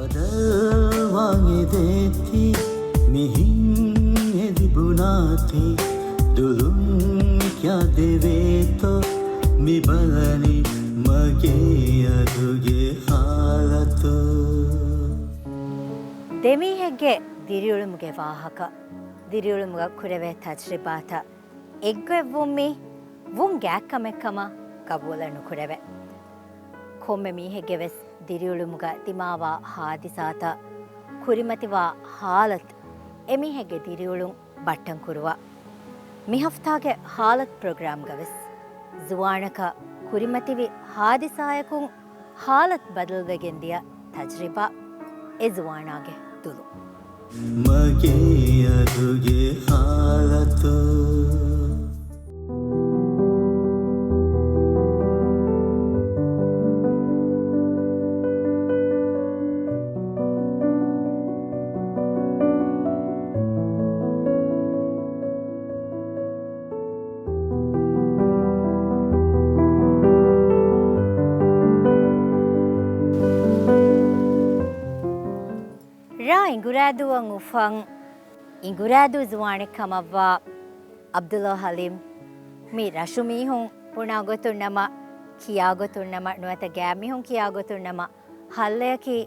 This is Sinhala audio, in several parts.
ಬದಲ್ವಾಗಿದೆ ಮಿಹಿಂ ಎದಿಬುನಾತಿ ದುಲುಂ ಕ್ಯಾ ದೇವೇತೋ ಮಿಬಲನಿ ಮಗೆ ಅದುಗೆ ಹಾಲತು දෙමීහෙක්ගේ දිරියුළුමුගේ වාහක දිරියුළුමුග කුරවේ තජ්රිබාත එක්වෙව්වුම්මි වුන් ගෑක්කමෙක්කම කබූලනු කුරවේ කොම්මෙ මීහෙක්ගේ වෙස් දිරියුළුමුග තිමාවා හාදිසාත කුරිමතිවා හාලත් එමීහෙක්ගේ දිරියුළුම් බට්ටන් කුරුවා මිහෆ්තාගේ හාලත් ප්‍රෝග්‍රෑම් ගවෙස් ජුවානක කුරිමතිවි හාදිසායකුන් හාලත් බදල්වෙගෙන්දිය තජ්රිබා ಎ ಜುವಾನಾಗೆ ತುಳು ಮಗೆ ಅದುಗೆ ಹಾಲತು ಇಂಗುರಾದುವಂ ಉಫಂ ಇಂಗುರಾದು ಜುವಾಣೆಕ್ಕಮವ್ವ ಅಬ್ದುಲ್ಲಾ ಹಲೀಂ ಮೀ ರಶುಮೀಹುಂ ಪುಣಾಗೊತುಣ್ಣಮ ಕಿಯಾಗೊತುಣ್ಣಮ ನುವತ ಗ್ಯಾಮಿಹುಂ ಕಿಯಾಗೊತುಣ್ಣಮ ಹಲ್ಲೆಯಕಿ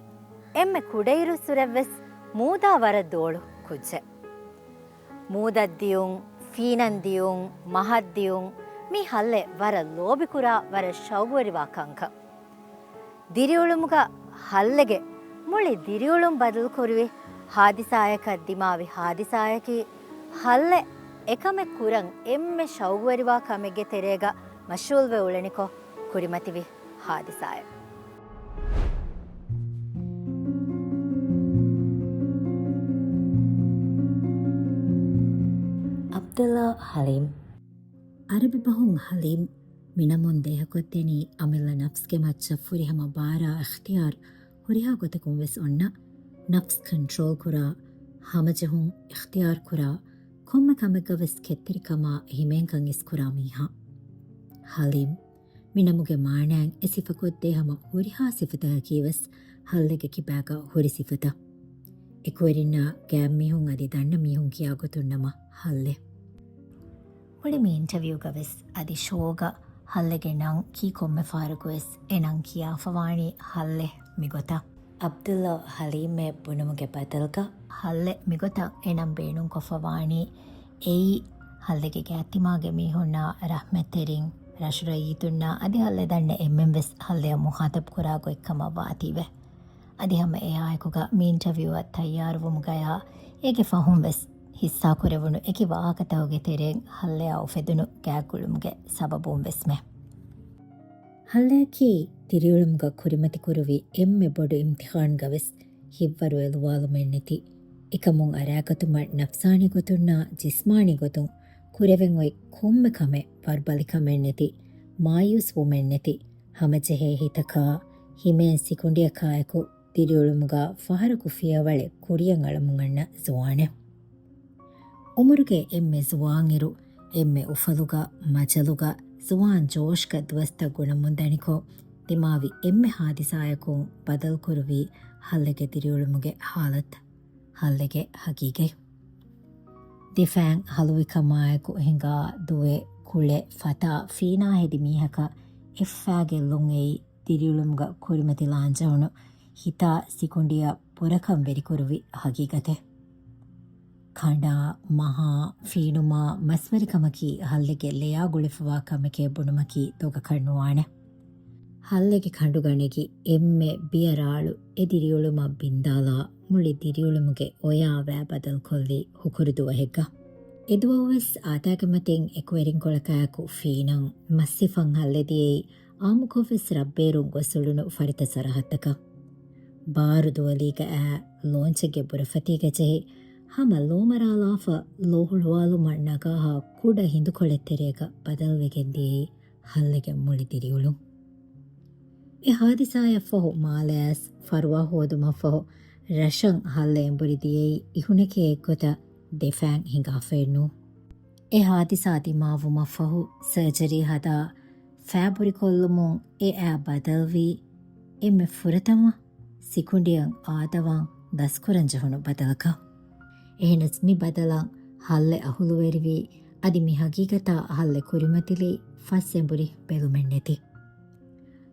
ಎಮ್ಮೆ ಕುಡೈರು ಸುರವ್ವೆಸ್ ಮೂದಾ ವರದ್ದೋಳು ಕುಜ್ಜೆ ಮೂದದ್ದಿಯುಂ ಫೀನಂದಿಯುಂ ಮಹದ್ದಿಯುಂ ಮೀ ಹಲ್ಲೆ ವರ ಲೋಬಿಕುರಾ ವರ ಶೌಗುವರಿವಾ ಕಂಕ ದಿರಿಯುಳುಮುಗ ಹಲ್ಲೆಗೆ ಮುಳಿ ದಿರಿಯುಳುಂ ಬದಲು ಕೊರುವೆ ಹಾದಿಸಾಯಕ ದಿಮಾವಿ ಹಾದಿಸಾಯಕಿ ಹಲ್ಲೆ ಎಕಮೆ ಕುರಂ ಎಮ್ಮೆ ಶೌಗುವರಿವಾ ಕಮೆಗೆ ತೆರೆಗ ಮಶೂಲ್ವೆ ಉಳನಿಕೊ ಕುರಿಮತಿವಿ ಹಾದಿಸಾಯ ಅಬ್ದುಲ್ಲಾ ಹಲೀಂ ಅರಬಿ ಬಹುಂ ಹಲೀಂ ಮಿನಮುನ್ ದೇಹಕೊತ್ತೆನಿ ಅಮಿಲ್ಲ ನಫ್ಸ್ಗೆ ಮಚ್ಚ ಫುರಿಹಮ ಬಾರ ಅಖ್ತಿಯಾರ್ ಹುರಿಹಾ ಗೊತಕುಂ ವೆಸ್ ಒಣ್ಣ ನಫ್ಸ್ ಕಂಟ್ರೋಲ್ ಕುರಾ ಹಮಜಹುಂ ಇಖ್ತಿಯಾರ್ ಕುರಾ ಕೊಮ್ಮೆ ಕಮೆಗ ವೆಸ್ ಕೆತ್ತಿರಿಕಮ ಹಿಮೇಂಕಂ ಇಸ್ ಕುರಾ ಮೀಹಾ ಹಲೀಂ ಮಿನಮುಗೆ ಮಾಣ್ಯಾಂಗ್ ಎ ಸಿಫಕೊದ್ದೇ ಹಮ ಹುರಿಹಾ ಸಿಫತಹಕಿ ವೆಸ್ ಹಲ್ಲೆಗೆ ಕಿಬ್ಯಾಗ ಹುರಿ ಸಿಫತ ಎಕುವೆರಿನ್ನ ಗ್ಯಾಮ್ ಮೀಹುಂ ಅದಿ ದಂಡ ಮೀಹುಂ ಕಿಯಾ ಗೊತುಣ್ಣಮ ಹಲ್ಲೆ ಉಳಿ ಮೀ ಇಂಟರ್ವ್ಯೂಗ ವೆಸ್ ಅದಿ ಶೋಗ ಹಲ್ಲೆಗೆ ನಂ ಕೀ ಕೊಮ್ಮೆ ಫಾರಗು ವೆಸ್ ಎ ನಂ ಕಿಯಾ ಫವಾಣಿ ಹಲ್ಲೆ ಮಿಗೊತ ಅಬ್ದುಲ್ಲಾ ಹಲೀಮೆ ಬುಣುಮುಗೆ ಬದಲ್ಗ ಹಲ್ಲೆ ಮಿಗೊತ ಎಣಂ ಬೇಣುಂ ಕೊಫವಾಣಿ ಏಯಿ ಹಲ್ಲೆಗೆ ಗ್ಯಾತಿಮಾಗೆ ಮೀಹುಣ್ಣ ರಹ್ಮೆತ್ತೆರಿಂ ರಶುರ ಈತುಣ್ಣ ಅದಿ ಹಲ್ಲೆ ದಂಡೆ ಎಮ್ಮೆಂ ವೆಸ್ ಹಲ್ಲೆಯ ಮುಹಾತಬ್ ಕುರಾಗು ಎಕ್ಕಮ ವಾತಿವೆ ಅದಿ ಹಮ್ಮ ಎ ಆಯಕುಗ ಮೀ ಇಂಟರ್ವ್ಯೂ ತಯ್ಯಾರುವುಮುಗಯ ಏಗೆ ಫಹುಂ ವೆಸ್ ಹಿಸ್ಸಾ ಕುರೆವುಣು ಎಕಿ ವಾಹಕತಹುಗೆ ತೆರೆಂ ಹಲ್ಲೆಯ ಉಫೆದುನು ಗ್ಯಾಗುಳುಮುಗೆ ಸಬಬುಂ ವೆಸ್ಮೆ ಹಲ್ಲೆಯಕಿ ತಿರಿಯುಳುಮ್ಗ ಕುರಿಮತಿ ಕುರುವಿ ಎಮ್ಮೆ ಬೊಡು ಇಮ್ತಿಹಾನ್ ಗವೆಸ್ ಹಿವ್ವರು ಎಲುವಾಲು ಮೆನ್ನಿತಿ ಇಕಮುಂ ಅರಾಗತುಮ ನಫ್ಸಾನಿ ಗೊತುಣ್ಣ ಜಿಸ್ಮಾನಿ ಗೊತುಂ ಕುರೆವೆಂ ಒಯ್ ಕೊಮ್ಮೆ ಕಮೆ ಪರ್ಬಲಿ ಕಮೆನ್ನಿತಿ ಮಾಯೂಸ್ ವುಮೆನ್ನಿತಿ ಹಮಜೆಹೆ ಹಿತಕ ಹಿಮೇನ್ ಸಿಕುಂಡಿಯ ಕಾಯಕು ತಿರಿಯುಳುಮ್ಗ ಫಹರ ಕುಫಿಯವಳೆ ಕುರಿಯಂ ಅಳಮುಂಗಣ್ಣ ಜುವಾಣೆ ಉಮರುಗೆ ಎಮ್ಮೆ ಜುವಾನ್ ಇರು ಎಮ್ಮೆ ಉಫಲುಗ ಮಜಲುಗ ಜುವಾನ್ ಜೋಷ್ಕ ದ್ವಸ್ತ ಗುಣಮುಂದಣಿಕೋ ದಿಮಾವಿ ಎಮ್ಮೆ ಹಾದಿಸಾಯಕು ಬದಲ್ ಕುರುವಿ ಹಲ್ಲೆಗೆ ತಿರಿಯುಳುಮುಗೆ ಹಾಲತ್ ಹಲ್ಲೆಗೆ ಹಗೀಗೆ ದಿಫ್ಯಾಂಗ್ ಹಲುವಿ ಕಮಾಯಕು ಹಿಂಗ ದುವೆ ಕುಳೆ ಫತಾ ಫೀನಾ ಹೆದಿ ಮೀಹಕ ಎಫ್ಫಾಗೆ ಲುಂಗೇಯಿ ತಿರಿಯುಳುಮುಗ ಕುರಿಮತಿ ಲಾಂಜವಣು ಹಿತಾ ಸಿಕುಂಡಿಯ ಪುರಕಂ ವೆರಿ ಕುರುವಿ ಹಗೀಗತೆ ಖಂಡ ಮಹಾ ಫೀನುಮ ಮಸ್ವರಿಕಮಕಿ ಹಲ್ಲೆಗೆ ಲೆಯಾ ಗುಳಿಫುವಾ ಕಮಕೆ ಬುಣುಮಕಿ ತೋಗ ಕಣ್ಣುವಾಣೆ ಹಲ್ಲೆಗೆ ಕಂಡುಗಣೆಗಿ ಎಮ್ಮೆ ಬಿಯರಾಳು ಎದಿರಿಯುಳುಮ ಬಿಂದಾಲ ಮುಳಿ ದಿರಿಯುಳುಮುಗೆ ಒಯಾವ್ಯಾ ಬದಲ್ ಕೊಲ್ಲಿ ಹುಕುರುದುವ ಹೆಗ್ಗ ಎದುವವೆಸ್ ಆತಾಗೆ ಮತೆಂ ಎಕುವೆರಿಂ ಕೊಳಕಾಯಕು ಫೀನಂ ಮಸ್ಸಿಫಂ ಹಲ್ಲೆದಿಯೇ ಆಮುಕೊವೆಸ್ ರಬ್ಬೇರುಂ ಗೊಸುಳುನು ಫರಿತ ಸರಹತ್ತಕ ಬಾರು ದುವಲೀಗ ಲೋಂಚೆಗೆ ಬುರಫತಿಗೆ ಚೆಹಿ ಹಮ ಲೋಮರಾಲಾಫ ಲೋಹುಳುವಾಲು ಮಣ್ಣಗ ಕೂಡ ಹಿಂದುಕೊಳೆತ್ತೆರೆಗ ಬದಲ್ವೆಗೆಂದಿಯೇ ಹಲ್ಲೆಗೆ ಮುಳಿದಿರಿಯುಳು ಎ ಹಾದಿಸಾಯ ಫಹು ಮಾಲಯಾಸ್ ಫರ್ವಾ ಹೋದುಮ ಫಹು ರಶಂ ಹಲ್ಲೆ ಎಂಬುರಿದಿಯೇ ಇಹುನೆಕೆ ಎಕ್ಕೊತ ದೆಫ್ಯಾಂಗ್ ಹಿಂಗಾಫೆಣ್ಣು ಎ ಹಾದಿಸಾ ದಿಮಾವುಮ ಫಹು ಸರ್ಜರಿ ಹದ ಫ್ಯಾಬುರಿ ಕೊಲ್ಲುಮುಂ ಎ ಬದಲ್ವಿ ಎಮ್ಮೆ ಫುರತಮ ಸಿಕುಂಡಿಯಂ ಆದವಾಂ ದಸ್ಕುರಂಜಹುನು ಬದಲಕ ಎಹೆನಸ್ ಮಿ ಬದಲಂ ಹಲ್ಲೆ ಅಹುಲುವೆರಿವಿ ಅದಿ ಮಿ ಹಗೀಗತ ಹಲ್ಲೆ ಕುರಿಮತಿಲಿ ಫಸ್ಸೆಂಬುರಿ ಬೆಲುಮೆಣ್ಣೆತಿ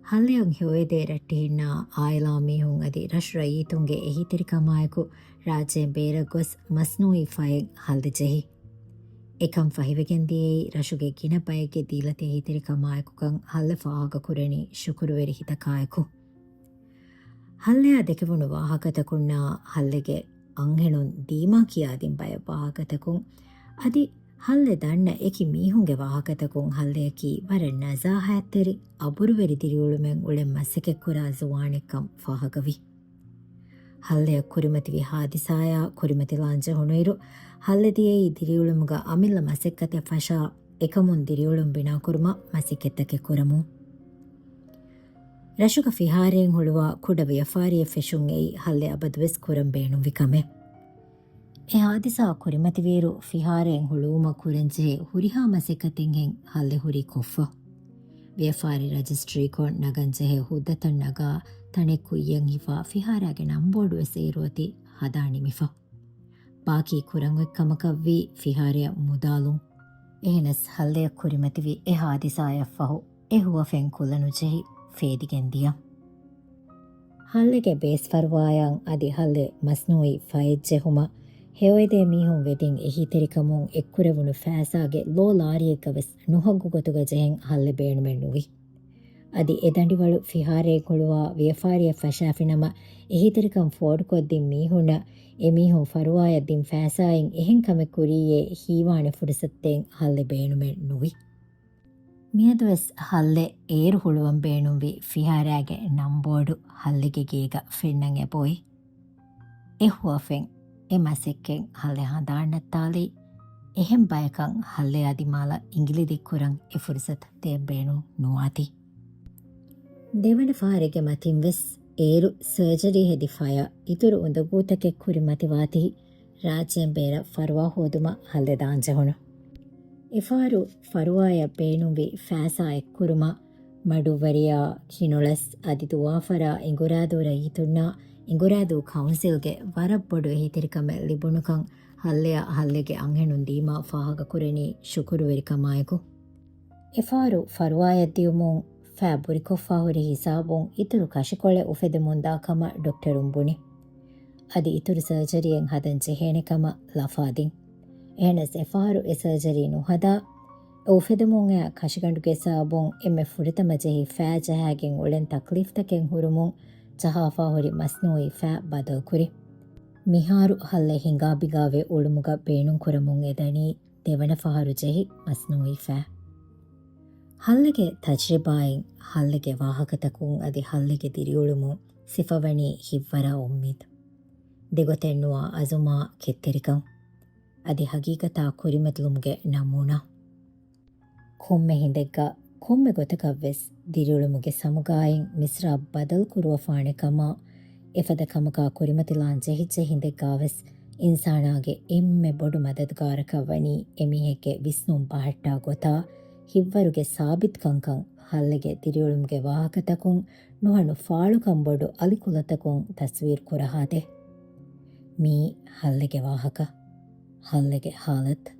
ಹಲ್ಲೆಯಂ ಹ್ಯೋಯದೆ ರಟ್ಟಿಹಿನ್ನ ಆಯಲಾ ಮೀಹುಂ ಅದಿ ರಶ್ ರಯೀತುಂಗೆ ಎಹಿತಿರಿಕಮಾಯಕು ರಾಜ್ಯೆಂ ಬೇರಗೊಸ್ ಮಸ್ನೂಯಿ ಫಯೆಂ ಹಲ್ದೆ ಜೆಹಿ එකම් ފަހިވެގެންދިޔެއީ ރަށުގެ ގިނަބައެއްގެ ދީލަތެ ހިތެރިކަމާއެކުކަން ހަල්ލެ ފާހަގަކުރެނީ ޝުކުރުވެރި ހިތަކާއެކު ހަල්ಲೆއާ ދެކެވުණු ވާހަކަތަކުންނާ ހަල්ಲೆގެ އަންހެނުން ދީމާ ކިޔާދިން ބަޔަށް ވާހަކަތަކުން އަދި ހަල්ಲೆ ދަންނަ އެކި މީހުންގެ ވާހަކަތަކުން ހަල්ಲೆއަކީ ވަރަށް ނަޒާހަތްތެރި އަބުރުވެރި ދިރިއުޅުމެއް އުޅެން މަސަކެއް ކުރާ ޒުވާނެއްކަން ފާހަގަވި ಹಲ್ಲೆಯ ಕುರಿಮತಿವಿ ಹಾದಿಸಾಯ ಕುರಿಮತಿಲಾಂಜ ಹುಣುಯಿರು ಹಲ್ಲೆದಿಯೇ ದಿರಿಯುಳುಮುಗ ಅಮಿಲ್ಲ ಮಸೆಕ್ಕತೆ ಫಶಾ ಎಕಮುನ್ ದಿರಿಯುಳುಂ ಬಿನಾ ಕುರುಮ ಮಸಿಕೆತ್ತಕೆ ಕುರಮು ರಶುಗ ಫಿಹಾರೆಂ ಹುಳುವ ಕುಡ ವ್ಯಫಾರಿಯ ಫೆಶುಂ ಎಯಿ ಹಲ್ಲೆ ಅಬದ್ವೆಸ್ ಕುರಂ ಬೇಣು ವಿಕಮೆ ಎ ಹಾದಿಸಾ ಕುರಿಮತಿವೀರು ಫಿಹಾರೆಂ ಹುಳುವುಮ ಕುರೆಂಜೆ ಹುರಿಹಾ ಮಸೆಕ್ಕತೆಂ ಹೆಂ ಹಲ್ಲೆ ಹುರಿ ಕೊಫ್ಫ ವ್ಯಫಾರಿ ರಜಿಸ್ಟ್ರಿ ಕೊಂಡ್ ನಗಂಜೆಹೆ ಹುದ್ದತನ್ ನಗ ತಣೆಕ್ಕು ಇಯಂ ಹಿಫಾ ಫಿಹಾರಾಗೆ ನಂಬೋಡು ಎಸೆಯಿರುವತಿ ಹದಾಣಿಮಿಫ ಬಾಕಿ ಕುರಂವೆಕ್ಕಮಕವ್ವಿ ಫಿಹಾರೆಯ ಮುದಾಲು ಏನೆಸ್ ಹಲ್ಲೆಯ ಕುರಿಮತಿವಿ ಎ ಹಾದಿಸಾಯಫಹು ಎ ಹುವ ಫೆಂಕುಲನು ಜೆಹಿ ಫೇದಿಗೆಂದಿಯ ಹಲ್ಲೆಗೆ ಬೇಸ್ ಫರ್ವಾಯಂ ಅದಿ ಹಲ್ಲೆ ಮಸ್ನೂಯಿ ಫೈಜ್ಜೆಹುಮ ಹೆವೈದೆ ಮೀಹುಂ ವೆದಿಂ ಎಹಿತೆರಿಕಮುಂ ಎಕ್ಕುರೆವುನು ಫෑಸಾಗೆ ಲೋ ಲಾರಿಯೆಕ್ಕವೆಸ್ ನುಹಗ್ಗು ಗೊತುಗ ಜೆಹೆಂ ಹಲ್ಲೆ ಬೇಣುಮೆಣ್ಣುವಿ ಅದಿ ಎದಂಡಿವಳು ಫಿಹಾರೆ ಕೊಳುವ ವ್ಯಫಾರಿಯ ಫಶಾಫಿನಮ ಎಹಿತಿರಿಕಂ ಫೋಡ್ ಕೊದ್ದಿಂ ಮೀಹುಣ ಎ ಮೀಹುಂ ಫರುವಾಯದ್ದಿಂ ಫෑಸಾಯಿಂ ಎಹೆಂ ಕಮೆ ಕುರಿಯೇ ಹೀವಾಣೆ ಫುಡಿಸತ್ತೇಂ ಹಲ್ಲೆ ಬೇಣುಮೆಣ್ಣುವಿ ಮಿಯದುವೆಸ್ ಹಲ್ಲೆ ಏರು ಹುಳುವಂ ಬೇಣುವಿ ಫಿಹಾರಾಗೆ ನಂಬೋಡು ಹಲ್ಲೆಗೆ ಗೇಗ ಫೆನ್ನಂ ಎಬೋಯಿ ಎ ಹುವಫೆಂ ಎ ಮಸೆಕ್ಕೆಂ ಹಲ್ಲೆ ಹಂದಾಣ್ಣತ್ತಾಲಿ ಎಹೆಂ ಬಯಕಂ ಹಲ್ಲೆ ಅದಿಮಾಲ ಇಂಗಿಲಿ ದಿಕ್ಕುರಂ ಎ ಫುಡಿಸತ್ ತೇ ಬೇಣು ನುವಾತಿ දෙවන ފާރެގެ މަތިންވެސް އޭރު ސަރޖަރީ ހެދިފަޔަ އިތުރު އުނދަގޫތަކެއް ކުރި މަތިވާތި ރާއްޖެއަށް ބޭރަ ފަރުވާ ހޯދުމަށް ހަල්ލެދާންޖެހުණු އެފާރު ފަރުވާއަށް ބޭނުންވި ފައިސާ އެއްކުރުމަށް މަޑުވަރިޔާ ކިނުޅަސް އަދި ދުވާފަރާ އިނގުރާދޫ ރައީތުންނާ އިނގުރާދޫ ކައުންސިލްގެ ވަރަށް ބޮޑު އެހިތެރިކަމެއް ލިބުނުކަން ހަල්ಲೆಯ ಹಲ್ಲೆಗೆ ಅಂಹೆಣುನ್ ದೀಮಾ ಫಾಹಗಕುರೆನಿ ಶುಕುರುವೆರಿಕಮಾಯಕು ಎಫಾರು ಫರುವಾಯದ್ದಿಯುಮುನ್ ಫಾ ಬುರಿಕೊಫ್ಫಾ ಹುರಿ ಹಿಸಾಬುನ್ ಇತುರು ಕಶಿಕೊಳೆ ಉಫೆದೆ ಮುಂದಾಕಮ ಡಾಕ್ಟರುಂಬುನಿ ಅದಿ ಇತುರು ಸರ್ಜರಿಯೆಂ ಹದನ್ ಜೆಹೇಣೆಕಮ ಲಫಾದಿನ್ ಎಹೆನಸ್ ಎಫಾರು ಎ ಸರ್ಜರಿ ನುಹದಾ ಉಫೆದೆ ಮುನ್ ಎ ಕಶಿಗಂಡುಗೆ ಸಾಬುನ್ ಎಮ್ಮೆ ಫುರಿತಮ ಜೆಹಿ ಫಾ ಜಹಾಗೆನ್ ಉಳೆನ್ ತಕ್ಲೀಫ್ತಕೆನ್ ಹುರುಮುನ್ ಜಹಾಫಾ ಹುರಿ ಮಸ್ನೂಯಿ ಫಾ ಬದಲ್ ಕುರಿ ಮಿಹಾರು ಹಲ್ಲೆ ಹಿಂಗಾಬಿಗಾವೆ ಉಳುಮುಗ ಬೇಣುನ್ ಕುರಮುನ್ ಎದನಿ ದೆವನ ಫಹಾರು ಜೆಹಿ ಮಸ್ನೂಯಿ ಫಾ ಹಲ್ಲೆಗೆ ತಜ್ರಿಬಾಯಿನ್ ಹಲ್ಲೆಗೆ ವಾಹಕತಕುಂ ಅದಿ ಹಲ್ಲೆಗೆ ದಿರಿಯುಳುಮು ಸಿಫವಣಿ ಹಿವ್ವರ ಉಮ್ಮೀದ್ ದೆಗೊತೆನ್ನುವ ಅಜುಮಾ ಕೆತ್ತೆರಿಕಂ ಅದಿ ಹಗೀಗತಾ ಕುರಿಮೆತ್ಲುಮ್ಗೆ ನಮೂನ ಕೊಮ್ಮೆ ಹಿಂದೆಗ್ಗ ಕೊಮ್ಮೆ ಗೊತಕವ್ವೆಸ್ ದಿರಿಯುಳುಮುಗೆ ಸಮುಗಾಯಿನ್ ಮಿಸ್ರಾ ಬದಲ್ ಕುರುವ ಫಾಣೆಕಮ ಎಫದ ಕಮಕ ಕುರಿಮತಿಲಾನ್ ಜೆಹಿಜ್ಜೆ ಹಿಂದೆಗ್ಗಾವೆಸ್ ಇನ್ಸಾಣಾಗೆ ಎಮ್ಮೆ ಬೊಡು ಮದದ್ಗಾರಕವಣಿ ಎಮಿಹೆಗೆ ವಿಸ್ನುಂ ಬಾಹಟ್ಟಾ ಗೊತ್ತಾ ಹಿವ್ವರುಗೆ ಸಾಬಿತ್ ಕಂಕಂ ಹಲ್ಲೆಗೆ ತಿರಿಯುಳುಮ್ಗೆ ವಾಹಕತಕುಂ ನುಹಣು ಫಾಳು ಕಂಬೊಡು ಅಲಿಕುಲತಕುಂ ತಸ್ವೀರ್ ಕುರಹಾದೆ ಮೀ ಹಲ್ಲೆಗೆ ವಾಹಕ ಹಲ್ಲೆಗೆ ಹಾಲತ್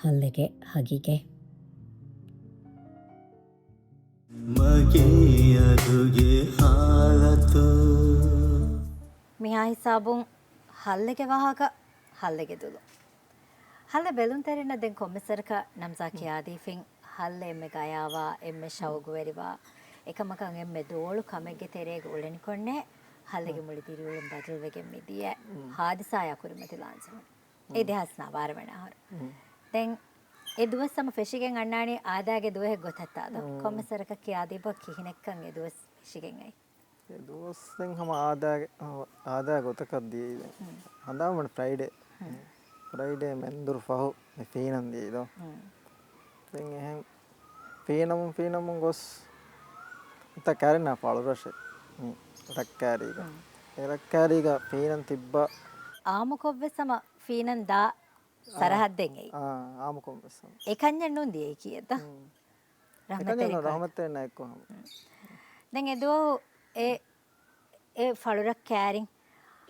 ಹಲ್ಲೆಗೆ ಹಗಿಗೆ මගේ අදුගේ හාලතු ಮಿಯಾ ಹಿಸಾಬುಂ ಹಲ್ಲೆಗೆ ವಾಹಕ ಹಲ್ಲೆಗೆ ದುಲು ಹಲ್ಲೆ ಬೆಲುನ್ ತೆರಿನ ದೆನ್ ಕೊಮ್ಮೆಸರಕ ನಮ್ಸಾಕಿ ಆದೀಫಿನ್ ಹಲ್ಲೆ ಎಮ್ಮೆ ಗಯಾವಾ ಎಮ್ಮೆ ಶೌಗುವೆರಿವಾ එකමකන් එම්මෙ දෝළු කමෙක්ගෙ තෙරේග උලනිකොන්නේ හල්ලෙගේ මුලි තිරියුලුම් බදල්වෙගෙන් මිදිය හාදිසාය කුරුමති ලාංසම ඒ දෙහස්නා වාරමනහර දැන් ඒ දුවස්සම ෆෙෂිගෙන් අන්නානි ආදාගේ දුවෙ ගොතත්තාද කොම්මසරක කියාදීබ කිහිනෙක්කන් ඒ දුවස් ෆෙෂිගෙන් අයි ඒ දුවස්සෙන් හැම ආදා ගොතකද්දී හඳාමන ෆ්‍රයිඩේ මෙන්දුරු ෆහු ෆීනන් දීදෝ දැන් එහෙන් ෆීනමුන් ගොස් තකරනා පාළුරෂේ රක්කාරීග ෆීනන් තිබ්බා ආමුකොව්වෙසම ෆීනන් දා සරහද්දෙන් එයි ආමුකොව්වෙසම එකන්යන් නුන්දී කීයද රහමතේ නෑ කොහොම දැන් එදෝ ඒ ෆලුරක් කෑරින්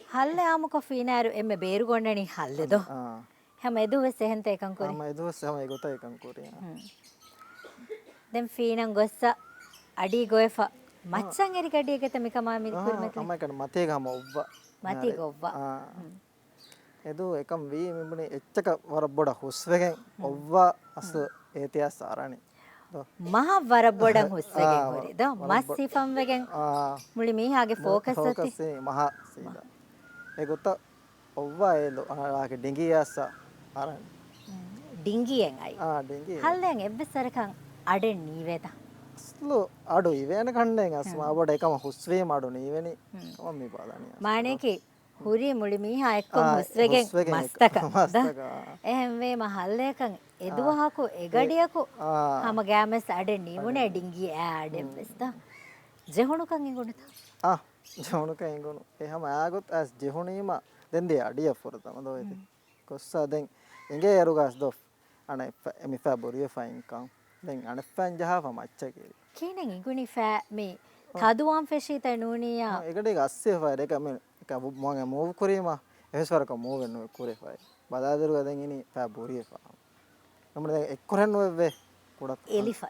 හල්ලේ ආමුක ෆීනාරු එම්මෙ බේරුගොන්නනි හල්ලෙදෝ හැම එදුවෙස් එහෙන්ත එකන් කුරි ආම එදවස් හැම ඒගොත එකන් කුරිය දැන් ෆීනන් ගොස්ස අඩි ගොයෆා මච්චන් එරි ගඩියකත මිකමා මිකුරි මෙතන අම්මයි කන මතේ ගම ඔබ්බ මති ගොව්වා එදු එකම් වී මෙබුනේ එච්චක වර බොඩ හුස්වෙගෙන් ඔව්වා අස ඒතියස් ආරණි මහ වර බොඩන් හුස්සගෙන් හොරි දෝ මස් සිෆම් වෙගෙන් මුලි මීහාගේ ෆෝකස් ඇති ෆෝකස් මහ සීදා ඒගොත ඔව්වා ඒලෝ ආගේ ඩිංගියස්ස ආරණි ඩිංගියෙන් අයි ඩිංගි හල්ලෙන් එබ්බසරකන් අඩෙන් නීවේද අස්ලෝ අඩු ඉවෙන කණ්ඩෙන් අස්මා බොඩ එකම හුස්වේ මාඩු නීවෙනි මම මේ පාදානිය මානේකි හුරි මුලි මීහා එක්කොම හුස්වෙගෙන් මස්තක එහෙම වේ මහල්ලේකන් එදුවහකු එගඩියකු හම ගෑමස් අඩෙන් නීමුනේ ඩිංගි ආඩෙන් වෙස්තා ජෙහුණුකන් ඉඟුණත ජෙහුණුකන් ඉඟුණු එහෙම ආගොත් ඇස් ජෙහුණීම දෙන්දේ අඩිය ෆොරතම දෝයිති කොස්සා දැන් ඉංගේ යරුගස් දොෆ් අනේ එමි ෆැබරිය ෆයින්කම් දැන් අනෆන් ජහව මච්චකේ කීනෙන් ඉඟුණි ෆෑ මේ තදුවම් ෆෙෂීත නූනියා ඒකට ගස්සේ ෆයිර් එක මේ මම මූව් කරේම එහෙස්වරක මූව් වෙන්න කුරේ ෆයි බදාදරු ගදන් ඉනි ෆැබරිය ෆා නම දැන් එක්කරන් වෙවේ පොඩක් එලිෆා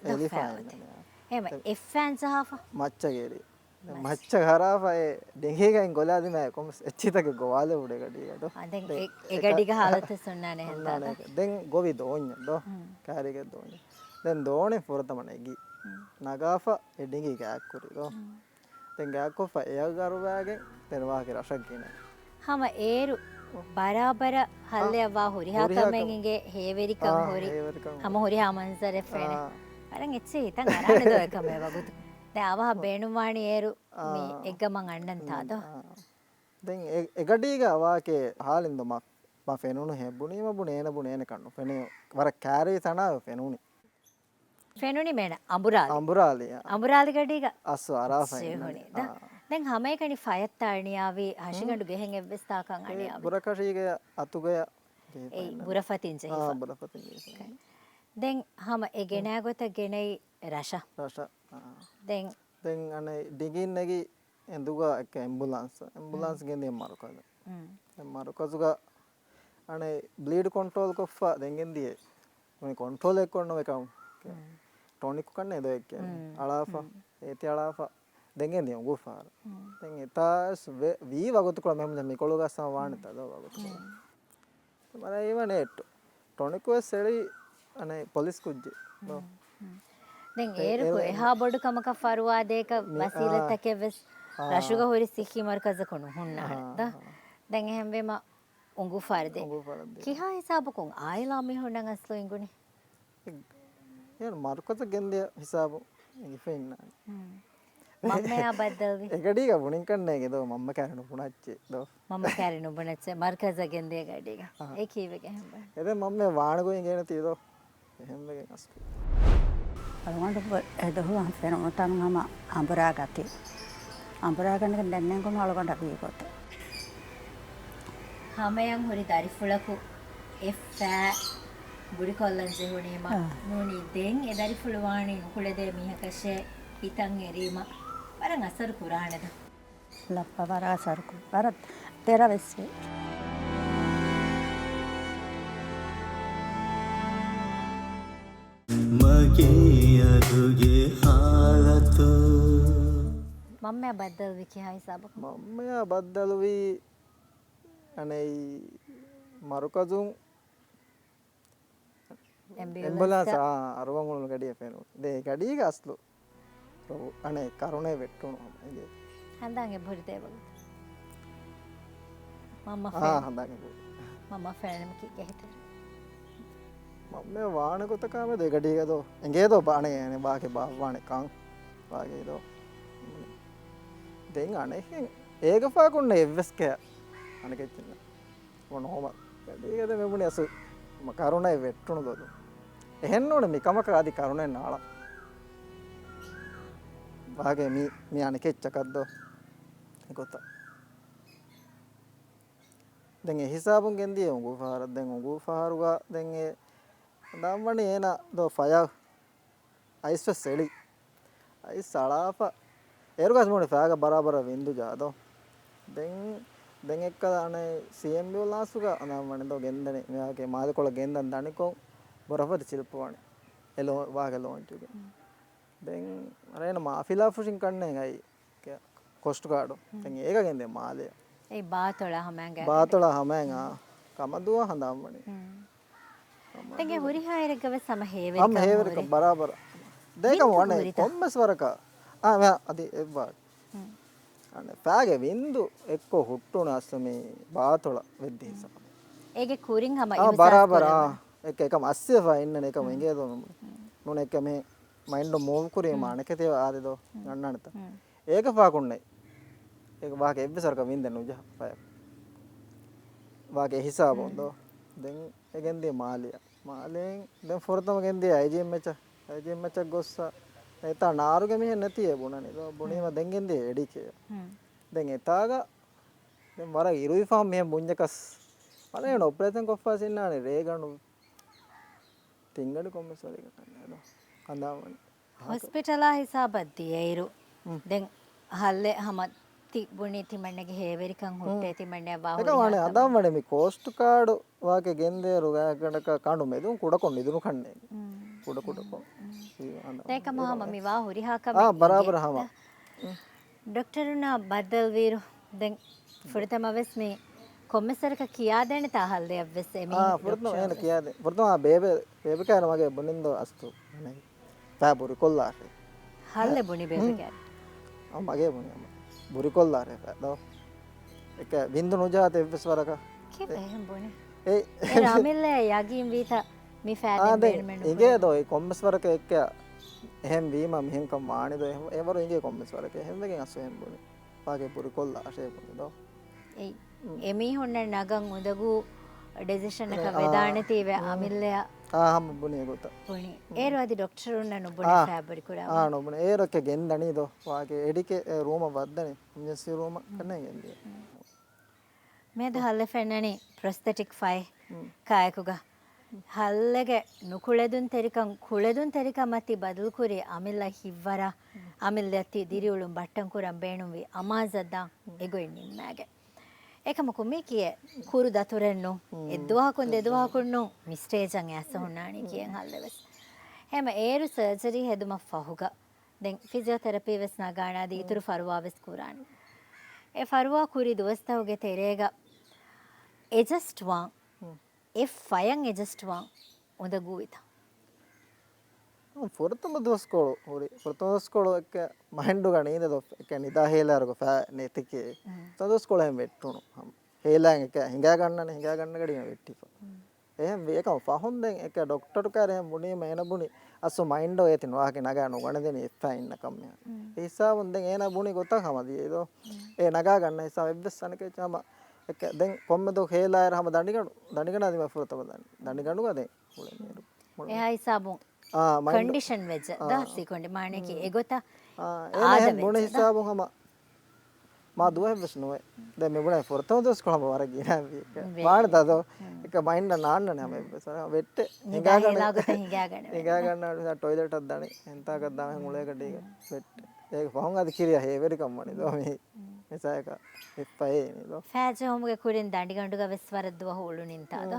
එහෙම එෆ්ෆන් ජහව මච්චකේ මච්ච හරාෆය දෙංගේගෙන් ගොලාදි මෑ කොම එච්චිතක ගෝවාල උඩ ගඩියඩ දැන් එගඩිග හාලත සොන්නානේ හන්දා දැන් ගොවි දෝඤ්ඤ ඩෝ කාරිගෙ දෝඤ්ඤ දැන් දෝනේ ෆොරතමන එගි නගාෆා එඩිංගි ගෑක්කුරි ඩෝ දැන් ගෑක්කොෆ එයගරුවාගෙන් දෙනවාගේ රසක් කියන හම ඒරු බරාබර හල්ලයවා හොරිහාකමෙන්ගේ හේවෙරිකම් හොරි හම හොරිහා මන්සරේ ෆේන අරන් එච්චි හිතන් අරන්නේ දෝ එකම වගුතු දැන් අවහ බේනුවාණි ඒරු මේ එක මං අන්නන් තාදෝ දැන් එගඩීග අවාකේ හාලින්ද මා ෆෙනුණු හැබුණීම බුනේන කන්නු ෆෙනේ වර කෑරේ තනාව ෆෙනුණි ෆෙනුණි මේන අඹුරාලි ගඩීග අස්ස අරාෆයි දැන් හැම එකනි ෆයත්තාණියාවේ හෂිගඬු ගෙහෙන් එව්ස්තාකන් අණියාවේ බුරකෂීගේ අතුගය ඒ බුරෆතින් ජෙහිෆා බුරෆතින් දැන් හැම ඒ ගෙනා ගොත ගෙනයි රෂ දැන් අනේ ඩිගින් නැගි එඳුගා එක ඇම්බුලන්ස් ගෙන්දේ මරුකද මරුකසුගා අනේ බ්ලීඩ් කොන්ට්‍රෝල් කොෆා දැන් ගෙන්දියේ මේ කොන්ට්‍රෝල් එක කරනව එකම් ටොනික් කන්නේ දෝ එක්ක අලාෆා ඒති අලාෆා දැන් ගෙන්දිය උගුෆාර දැන් එතාස් වී වගතු කල මෙහෙම මේ කොළගස්සම වාණිත දෝ වගතු මම ඒවනේ ටොනික් වෙස්සෙලි අනේ පොලිස් කුජ්ජේ දෝ දැන් ඒරුකු එහා බොඩු කමක ෆරුවාදේක වසීලතකෙවස් රෂුග හොරි සිහි මර්කස කොණු හුන්නාද දැන් එහෙම වෙම උඟු ෆර්දේ කිහා හිසාබකුන් ආයලා මේ හොණන් අස්ලෝ ඉඟුනි යන මර්කස ගෙන්දිය හිසාබ ඉෆෙන්න මම්මයා බද්දල්වි එගඩීග වුණින් කන්නේ ගෙදෝ මම්ම කැරණු පුණච්චේ දෝ මම කැරණු පුණච්චේ මර්කස ගෙන්දිය ගඩීග ඒ කීවෙක එහෙම එද මම්ම වාණගොයින් ගෙන තියදෝ එහෙම වෙගෙන් අස්කු අලගොන්ඩ එදහුවන් ෆෙනොමතන් හම අඹරාගති අඹරාගන්නක දැන්නෙන් කොන අලගොන්ඩ අපිකොත හමයන් හොරි දරිෆුලකු එෆ්ෆෑ බුඩි කොල්ලන් ජෙහුණීම නෝනි දෙන් ඒ දරිෆුලවාණි නුකුලේ මිහකෂේ හිතන් එරීම වරන් අසර කුරානද ලප්ප වරා සරකු වරත් තෙරවෙස්සේ මගේ අදුගේ හාලතු මම්මයා බද්දල්වි කිහා හිසාබක මම්මයා බද්දල්වි අනේ මරුකසුන් එම්බුලන්ස් අරවංගුණු ගඩිය ෆෙනු දේ ගඩියක අස්ලු අනේ කරුණේ වෙට්ටුණු ඉගේ හන්දාගේ බොරිතේ වගේ හන්දාගේ මම ෆෑනම කිගේ හිතේ මම වාණ කොතකාම දෙගඩියකදෝ එගේදෝ පානේ යනේ බාගේ බාවානේ කං වාගේදෝ දෙන් අනේ ඒක පාකුන්න එවස්ක අනකෙච්චින්න මොනෝම ගඩියකද මෙමුනේ අසු කරුණේ වෙට්ටුණු දොදු එහෙන්න ඕනේ මිකමක ආදි කරුණේ නාලා වාගේ මී අනකෙච්චකද්දෝ ඒකොත දැන් ඒ හිසාබුන් ගෙන්දියේ උඟු ෆාර දැන් උඟු ෆාරුගා දැන් ඒ දම්වනේ එන දෝ ෆය ಐಸ್ ಸೆಳಿ ಐಸ್ ಸಳಾಪ ಏರುಗಾಸ್ ನೋಡಿ ಫ್ಯಾಗ ಬರಾಬರ ವಿಂದು ಜಾದೋ දැන් එක්ක අනේ CMB වලාසුක අනම්මනේ දෝ ගෙන්දනේ මෙයාගේ මාදකොළ ගෙන්දන් දනිකෝ බරපත සිල්පවනේ එලෝ වාගේ ලෝන්ටුගේ දැන් අරේන මාෆිලා ෆුෂින් කන්නේ ගයි කොස්ට් කාඩෝ දැන් ඒක ගෙන්දේ මාලේ ඒ බාතොල හමංග බාතොල හමං කමදුව හඳම්මනේ ತೆಗೆ ಹುರಿ ಹಾಯರಗವ ಸಮ ಹೇವೆ हम हेवर का बराबर देखा वने කොම්මස් වරක අදි එవ్වා අනේ පාගේ වින්දු එක්ක හුට්ටුන අස්සමේ බාතොල වෙද්දී නිසා ඒගේ කුරින් හම බරාබර එක එක මස්සිය ෆයින්න එක මෙගේ දොන මොන එක මේ මයින්ඩ් මූව් කුරේ මානකතේ ආදේ දෝ ගන්නනත ඒක පාකුන්නේ ඒක වාගේ එව්වසරක වින්දන උජ පය වාගේ හිසාබ හොඳෝ දැන් එගෙන්දී මාලියා මාලෙන් දැන් ෆොරතම ගෙන්දී IGM මච ගොස්ස එතා නාරුගේ මෙහෙ නැතිය බුණනේ දෝ බුණේම දැන් ගෙන්දී එඩිකේ දැන් එතාග දැන් වර ඉරුයි ෆාම් මෙහෙ මුඤ්ඤකස් අනේ ඔපරේෂන් කොෆාස් ඉන්නානේ රේගණු තිංගඩ කොම්මස් වල එකක් නේද කන්දාමනේ ಹಾಸ್ಪಿಟಲಾ ಹಿಸಾಬದ್ದಿ ಏರು ದೆನ್ ಹಲ್ಲೆ ಹಮತ್ತಿ ಬುಣಿ ತಿಮಣ್ಣಗೆ ಹೇವೆರಿಕಂ ಹುಟ್ಟೆ ತಿಮಣ್ಣೆ ಬಾಹು ඒක වනේ අදාමනේ මේ කෝස්ට් කාඩ් වාගේ ගෙන්දේරු ගණක කණු මෙදුන් කුඩකොන් ඉදුණු කන්නේ කුඩ කුඩකොන් තේක මහම මිවා හුරි ಹಾಕම බරාබර හම ડોක්ටරුනා බදල් වීරු දැන් ෆුරතමවස් මේ කොම්මසරක කියා දෙන්න තාහල්ද යවස් එමි ෆුරතම එන කියාද ෆුරතම බේබේ කෑන මගේ බොනින්දෝ අස්තු නේ තාබුරු කොල්ලාරේ හල්ල බුනි බේබේ කෑ මගේ බොනි බුරු කොල්ලාරේ දෝ එක බින්දු නොජාත එවස් වරක කිපේ හම් බුනි ඒ රාමිල්ල යගින් වීත මි ෆෑදෙන් බේරමෙන් ඉගේ දෝ කොම්මස් වරක එක්ක එහෙම් වීම මෙහෙන් කම් මානිද එහෙම වර ඉගේ කොම්මස් වරක එහෙම් වෙගෙන් අස්සු එහෙම් බොනි පාගේ බුරු කොල්ලාරේ බොනි දෝ ඒ එමි හොන්න නගන් උදගු ඩිසිෂන් එක වේදානති වේ අමිල්ලය හම් බොනි ගොත බොනි ඒරවදි ડોක්ටරුන්න නුබුනි ෆෑබරි කුරා නොබන ඒරක ගෙන්දනී දෝ වාගේ එඩිකේ රූම වද්දනේ ඉන්ජන්සි රූම කන්නේ ගෙන්දිය මේද හල්ල ෆෙන්නනි ප්‍රොස්තෙටික් ෆයි කායකුග ಹಲ್ಲೆಗೆ ನುಕುಳೆದುನ್ ತೆರಿಕಂ ಕುಳೆದುನ್ ತೆರಿಕಮತಿ ಬದಲು ಕುರಿ ಅಮಿಲ್ಲ ಹಿವ್ವರ ಅಮಿಲ್ಲತಿ ದಿರಿಯುಳು ಬಟ್ಟಂ ಕುರಂ ಬೇಣುವಿ ಅಮಾಜದ್ದ ಎಗೊಯ್ ನಿಮ್ಮಾಗೆ ಏಕಮ ಕುಮಿಕಿಯೆ ಕುರು ದತುರೆನ್ನು ಎದ್ದು ಹಾಕೊಂಡು ಮಿಸ್ಟೇಜಂ ಯಾಸ ಹುಣ್ಣಾಣಿ ಕಿಯಂ ಹಲ್ಲೆವೆಸ್ ಹೇಮ ಏರು ಸರ್ಜರಿ ಹೆದುಮ ಫಹುಗ ದೆನ್ ಫಿಸಿಯೋಥೆರಪಿ ವೆಸ್ ನಗಾಣಾದಿ ಇತುರು ಫರ್ವಾ ವೆಸ್ ಕುರಾಣಿ ಎ ಫರ್ವಾ ಕುರಿ ದೋಸ್ತವುಗೆ ತೆರೆಗ ಎಜಸ್ಟ್ ವಾಂ ಫಯಂ ಎಜಸ್ಟ್ ವಾಂ ಉದಗುವಿತ ಫುರ್ತಮ ದೋಸ್ಕೊಳು ಹೊರಿ ಫುರ್ತಮ ದೋಸ್ಕೊಳು ಎಕ್ಕ ಮಹಂಡು ಗಣೀದ ದೊ ಎಕ್ಕ ನಿದಾ ಹೇಲಾರ್ಗೊ ಫಾ ನೆತಿಕೆ ತದೋಸ್ಕೊಳು ಹೆಂ ವೆಟ್ಟುಣು ಹೇಲಾಂಗ್ ಎಕ್ಕ ಹಿಂಗಾ ಗಣ್ಣ ಗಡಿನ ವೆಟ್ಟಿಫ එහෙම වේකම පහොන්දෙන් එක ડોක්ටර් කාරේ මුණී මේන බුණි අසු මයින්ඩෝ ඒතින වාගේ නගානු ගණදෙන එෆා ඉන්න කම්ම ඒ හිසාවෙන් දැන් ඒන බුණි ගොතක් හමදී ඒදෝ ඒ නගා ගන්න හිසාව එබ්බස් අනකේ චම එක දැන් කොම්මදෝ හේලායර හම දණිගණ අදිම ෆුරතම දණිගණු ගදේ මුලේ එහා හිසාබුන් ಕಂಡೀಷನ್ ವೆಜ್ ದಾಸಿ ಕೊಂಡೆ ಮಾಣೆಕಿ ಎಗೊತ ආද මොන හිසාබුන් හම මා දුව වෙස්නෝ දැන් මේ බුණා ෆොරතම දොස් කොහම වර ගිනා මාන තදෝ එක මයින්ඩ නාන්න නෑ මේ බසර වෙට්ට හිඟා ගන්න ටොයිලට් එකක් දානේ එන්තාකක් දාම මුලයකට ඒක වෙට්ට ඒක පහන් අද කිරියා හේවරි කම්මනේ දෝ මේ මෙසයක එප්පේ නේද ෆෑජ හොමුගේ කුරින් දඬි ගඬුග වෙස්වරද්දුව හොළු නින්තාද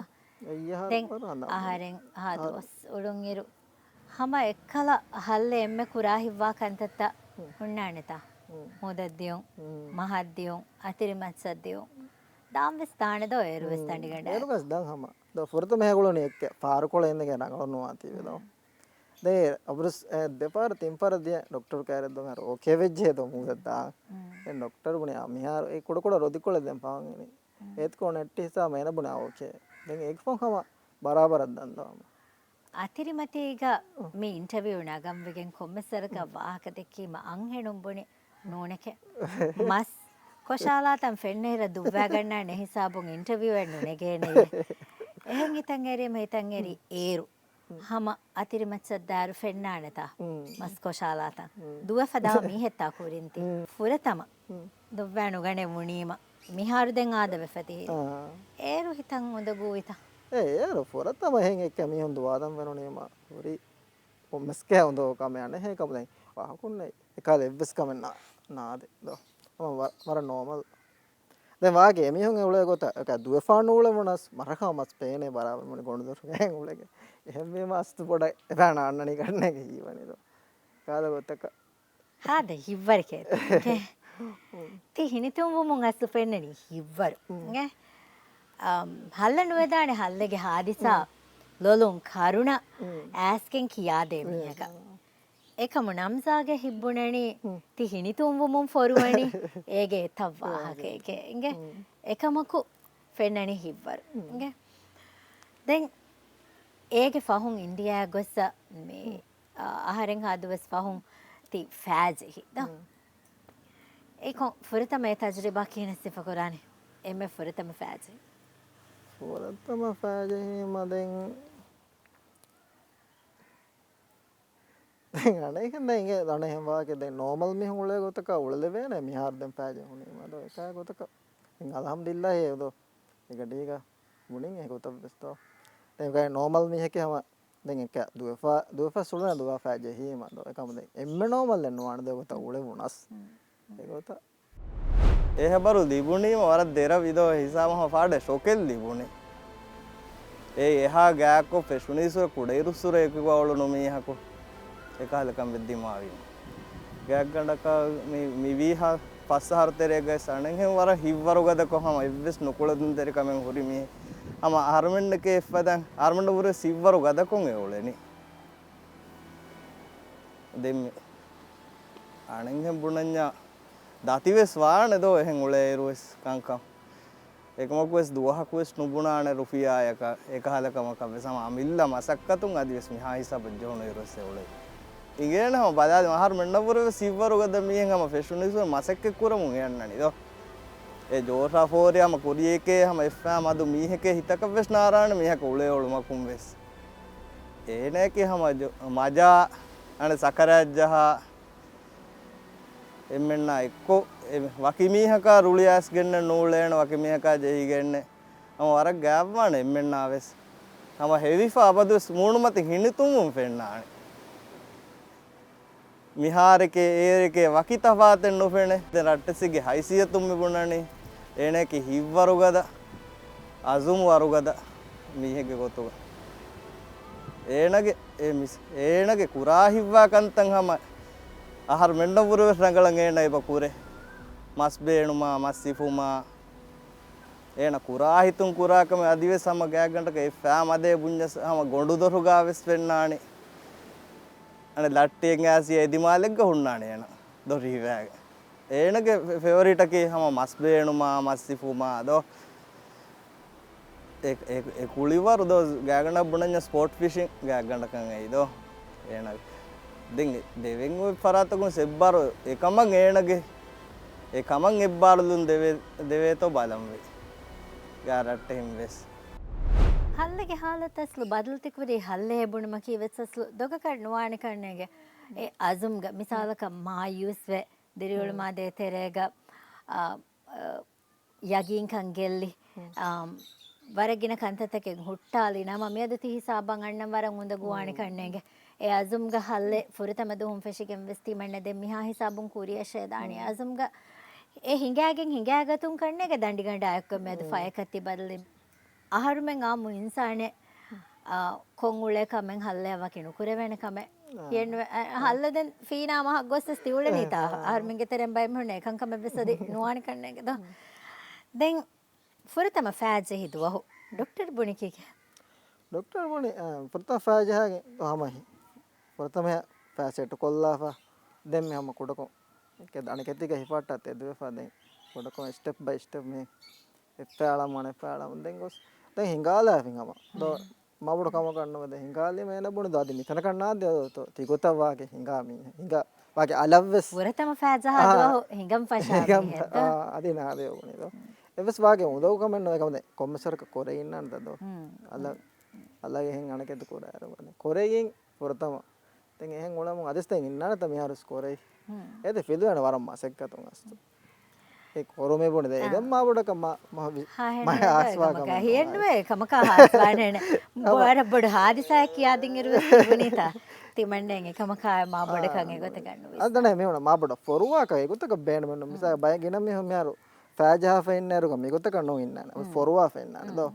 දැන් ආහාරෙන් ආදොස් උළුන් ඉරු හම එක්කල හල්ල එම්මෙ කුරා හිව්වා කන්තත්ත උන්නානෙතා මොදද්දියොන් මහද්දියොන් අතිරිමත් සද්දියොන් දාම් වෙස් තානෙදෝ ඒරු වෙස් දඬි ගඬ ඒරුගස් දන් හම දෝ ෆොරත මෙහගොලනේ එක්ක පාරකොල එන්න ගෙන නගලනවා ආති වෙදෝ දේ අබරස් දෙපාර තින්පාර දිය ડોක්ටර් කාරද්දෝ මර ඕකේ වෙජ්ජේ දෝ මුදද්දා ඒ ડોක්ටර් බුනේ මිහාර ඒ කොඩ රොදිකොල දැන් පාවන්නේ ඒත් කො නැට්ටි හිසා මේන බුනා ඕකේ දැන් ඒක ෆොන් හම බරාබරක් දන්නවා අතිරිමතේග මේ ඉන්ටර්වියු නගම්වගෙන් කොම්මසරක වාහක දෙකීම අංහෙනුම් බොනේ නෝනෙක මස් කොශාලාතම් ෆෙන්නේර දුව්වා ගන්නා නෙහිසාබුන් ඉන්ටර්වියු එන්නු නෙගේනේ එහෙන් හිතන් ඇරියම හිතන් ඇරි ඒරු හම අතිරිමත් සද්දාරු ෆෙන්නානතා මස් කොශාලාතම් දුව ෆදා මිහෙත්තා කුරින්ති ෆුරතම දුව්වා නුගනේ මුනීම මිහාරු දෙන් ආදව ෆති ඒරු හිතන් උදගුවිත ඒරු ෆොරතම එහෙන් එක්ක මිහොන් දුවාදම් වෙනෝනේම හොරි කොම්මස්කේ හොඳ කම යන්නේ හේ කම දැන් වාහකුන්නේ එකල එව්ස් කම නාද දෝ මම වර නෝමල් දැන් වාගේ එමිහුන් උලේ ගොත එක දුවෆාන උලේ මොනස් මරකම මස් පේනේ බරාව මොන ගොණදොර ගෑන් උලේ එහෙම මේ මස්තු පොඩ එපාන අන්නනි කන්නේ කීවනේ දෝ කාද ගොතක هذا يفر كده تي هنيتم ومن أصل فينني يفر هلا نويداني هلا جه حادثة لولون كارونا asking كياده ميهكا එකම නම්සාගේ හිබ්බුණනි ති හිනිතුම් වුමුම් ෆොරුවනි ඒගේ තව්වාහකේගේ එකමකු ෆෙන්නනි හිබ්වර දැන් ඒගේ ෆහුන් ඉන්දියා ගොස්ස මේ ආහාරෙන් හදවස් ෆහුන් ති ෆෑජෙහි ද ඒක ෆුරතම ඒ තජරිබා කියන සිෆ කුරානේ එමෙ ෆුරතම ෆෑජෙහි ෆුරතම ෆෑජෙහි මදෙන් අනේ කියන්නේ ඉන්නේ දණ එහෙම වාගේ දැන් නෝමල් මිහුන් උලේ ගොතක උලද වේනේ මිහාර දැන් පෑජේ හුනේ මද එකයි ගොතක ඉතින් අල්හම්දුලිල්ලාහ් ඒදෝ ඒක ඩීක මුණින් ඒක ගොතක් බස්තෝ දැන් ගයි නෝමල් මිහකේම දැන් එක දුවෆා සුලන දුවා පෑජේ හි මද එකම දැන් එම්ම නෝමල් දැන් වාන දේ ගොත උලේ වුණස් ඒක ගොත ඒ හැබරු දිබුණීම වර දෙර විදෝ හිසාමහ පාඩ ෂොකෙල් දිබුණේ ඒ එහා ගෑක්කො ෆෙෂුනිසෝ කුඩේරුසුර එකවවල නොමීහකෝ එකහලකම් වෙද්දිමාවීම ගෑක් ගණ්ඩක මිවීහා පස්සහරතරයග සනහෙන් වර හිව්වරුගද කොහම එවස් නොකුළදුන් තෙරකමෙන් හොරිමිය අම ආර්මෙන්ඩක එපදන් ආර්මෙන්ඩ පුර සිව්වරු ගදකොන් එවලෙනි දෙම අනෙහෙන් බුණඥා දතිවෙස් වාන දෝ එහෙන් උලේරුවස් කංකම් එකමක්වෙස් දුවහක්වෙස් නුබුණාන රුපියායක එකහලකමකව සම අමිල්ල මසක්කතුන් අදිවෙස් මිහාහිසබ ජෝන ඉරස්සේ උලේ ඉගෙනම බදාද මහර මෙන්නපුරව සිව්වරුගද මියන්ගම ෆෙෂුනිසෝ මසක්ක කුරමුන් යන්නනි දෝ ඒ ජෝසා ෆෝරියම කුරියකේ හැම එෆා මදු මීහකේ හිතක වෙස් නාරාණ මිහක උලේ ඔළුමකුම් වෙස් ඒනේකේ හැම මජා අන සකරජ්ජහ එම්මෙන්න එක්කෝ වකිමීහක රුලියස් ගෙන්න නූලේන වකිමීහක ජෙහි ගෙන්න අම වරක් ගෑව්වාන එම්මෙන්න ආවෙස් හැම හෙවිෆා අපදු මූණුමති හිනිතුමුම් ෆෙන්නානේ මිහාරකේ ඒරකේ වකිතපාතෙන් නොෆෙනේ දැන් රට්ටසිගේ හයිසියතුම් මිබුණනේ එනේකි හිව්වරුගද අසුම් වරුගද මීහෙගේ ගොතුග ඒනගේ කුරා හිව්වා කන්තන් හැම ආහාර මෙන්නපුරව රංගලන් එනයි බකුරේ මස් බේණුමා මස් සිෆුමා එන කුරා හිතුම් කුරාකම අදිවේ සම ගෑගන්ටක ඒ ෆෑ මදේ බුඤ්ඤස හැම ගොඬු දොරු ගාවෙස් වෙන්නානේ අනේ ලට්ටියෙන් ඇසිය එදිමාලෙක් ගහුණානේ යන දොරි වෑග ඒනගේ ෆේවරිට් එකේ හැම මස් බේණුමා මස් සිෆුමා දෝ ඒ කුලිවරු දෝ ගෑගන්න බුණඤ්ඤ ස්පෝර්ට් ෆිෂින් ගෑගන්නකන් එයි දෝ එන දෙන් දෙවෙන් ඔය පරාතකුන් සෙබ්බාර එකමන් ඒනගේ ඒ කමන් එබ්බාරලුන් දෙවේතෝ බලම් වේ ගාරට්ට හිම් වෙස් ಹಲ್ಲಿಗೆ ಹಾಲತ್ತಸ್ಲು ಬದಲ್ತಿಕ್ವರಿ ಹಲ್ಲೆ ಬುಣಮ ಕೀವೆತ್ಸಸ್ಲು ದೊಗ ಕಡ್ ನುವಾಣಿ ಕಣ್ಣೆಗೆ ಏ ಅಜುಮ್ಗ ಮಿಸಾಲಕ ಮಾ ಯೂಸ್ವೆ ದಿರಿಯುಳು ಮಾ ದೇತೆರೆಗ ಯಗೀನ್ ಕಂಗೆಲ್ಲಿ ವರಗಿನ ಕಂತತಕ್ಕೆ ಹುಟ್ಟಾಲಿ ನಮ್ಮ ಮೇದತಿ ಹಿಸಾಬಂ ಅಣ್ಣ ವರ ಮುಂದ ಗುವಾಣಿ ಕಣ್ಣೆಗೆ ಏ ಅಜುಮ್ಗ ಹಲ್ಲೆ ಫುರಿತಮದು ಹುಂಫೆಶಿಗೆ ವೆಸ್ತಿ ಮಣ್ಣದೆ ಮಿಹಾ ಹಿಸಾಬುಂ ಕೂರಿಯ ಶೇದಾಣಿ ಅಜುಮ್ಗ ಏ ಹಿಂಗಾಗತುಂ ಕಣ್ಣೆಗೆ ದಂಡಿಗಂಡ ಆಯಕೊಮ್ಮೆ ಅದು ಫಯಕತ್ತಿ ಬದಲಿ ආහාරුමෙන් ආමු ඉන්සානේ කොංගුලේ කමෙන් හල්ලේව කිනු කුරේවෙන කමෙ යෙන් හල්ලදෙන් ෆීනා මහ ගොස්සස් තිউলে නිතා ආහාරුමෙන් ගෙතරෙන් බයිම හොනේ එකන් කමෙ බෙසදි නුවානි කන්නේක ද දැන් ෆුරතම ෆෑජ් හිදුව ડોක්ටර් බුනි කීක ડોක්ටර් බුනි ෆුරතම ෆෑජ් හාගේ ආමහි ෆුරතම ෆෑසෙට කොල්ලාෆා දැන් මෙහම කුඩකො එක අනේ කෙතික හිපාටත් එදුවෆා දැන් කුඩකො ස්ටෙප් බයි ස්ටෙප් මේ එප්පාලම් මනේ පාලම් දැන් ගොස් දැන් හිඟාලා හිඟම දෝ මවුඩ කම කන්නවද හිඟාලේ මේ නබුණ දාදි මිතන කන්නාද තෝ තිගොත වාගේ හිඟාමි හිඟා වාගේ අලව්වස් වරතම ෆෑජහදව හිඟම් ෆෂාමි හෙත අදී නාදේ උනේ දෝ එවස් වාගේ උදව් කමන්න කමද කොම්මසරක කොරේ ඉන්නන්ද දෝ අලගේ හින් අනකෙද කොර ආරවනේ කොරේගෙන් වරතම දැන් එහෙන් උලම අදස්තෙන් ඉන්නන තම යාරස් කොරේ එද ෆිදුවන වරම් මාසෙක්කතුන් අස්තු ඒ කොරමේ බොනේ දැන් ඉතින් මාබඩක මම ආස්වාගම හියෙන්නුවේ කමක ආස්වානේ බොර බොඩ හාදිසා කියාදින් ඉරුව තිබුණීතා තිමණ්ඩෙන් එකමක මාබඩකන් ඒගොත ගන්නවා අද නැහැ මේ වුණා මාබඩ ෆොරුවාක ඒගොතක බෑන මෙන්න මිසා බය ගෙන මෙහෙම යාරු ෆෑජා ෆෙන්නරුග මිගොත කන්නෝ ඉන්නන ෆොරවා ෆෙන්නන දෝ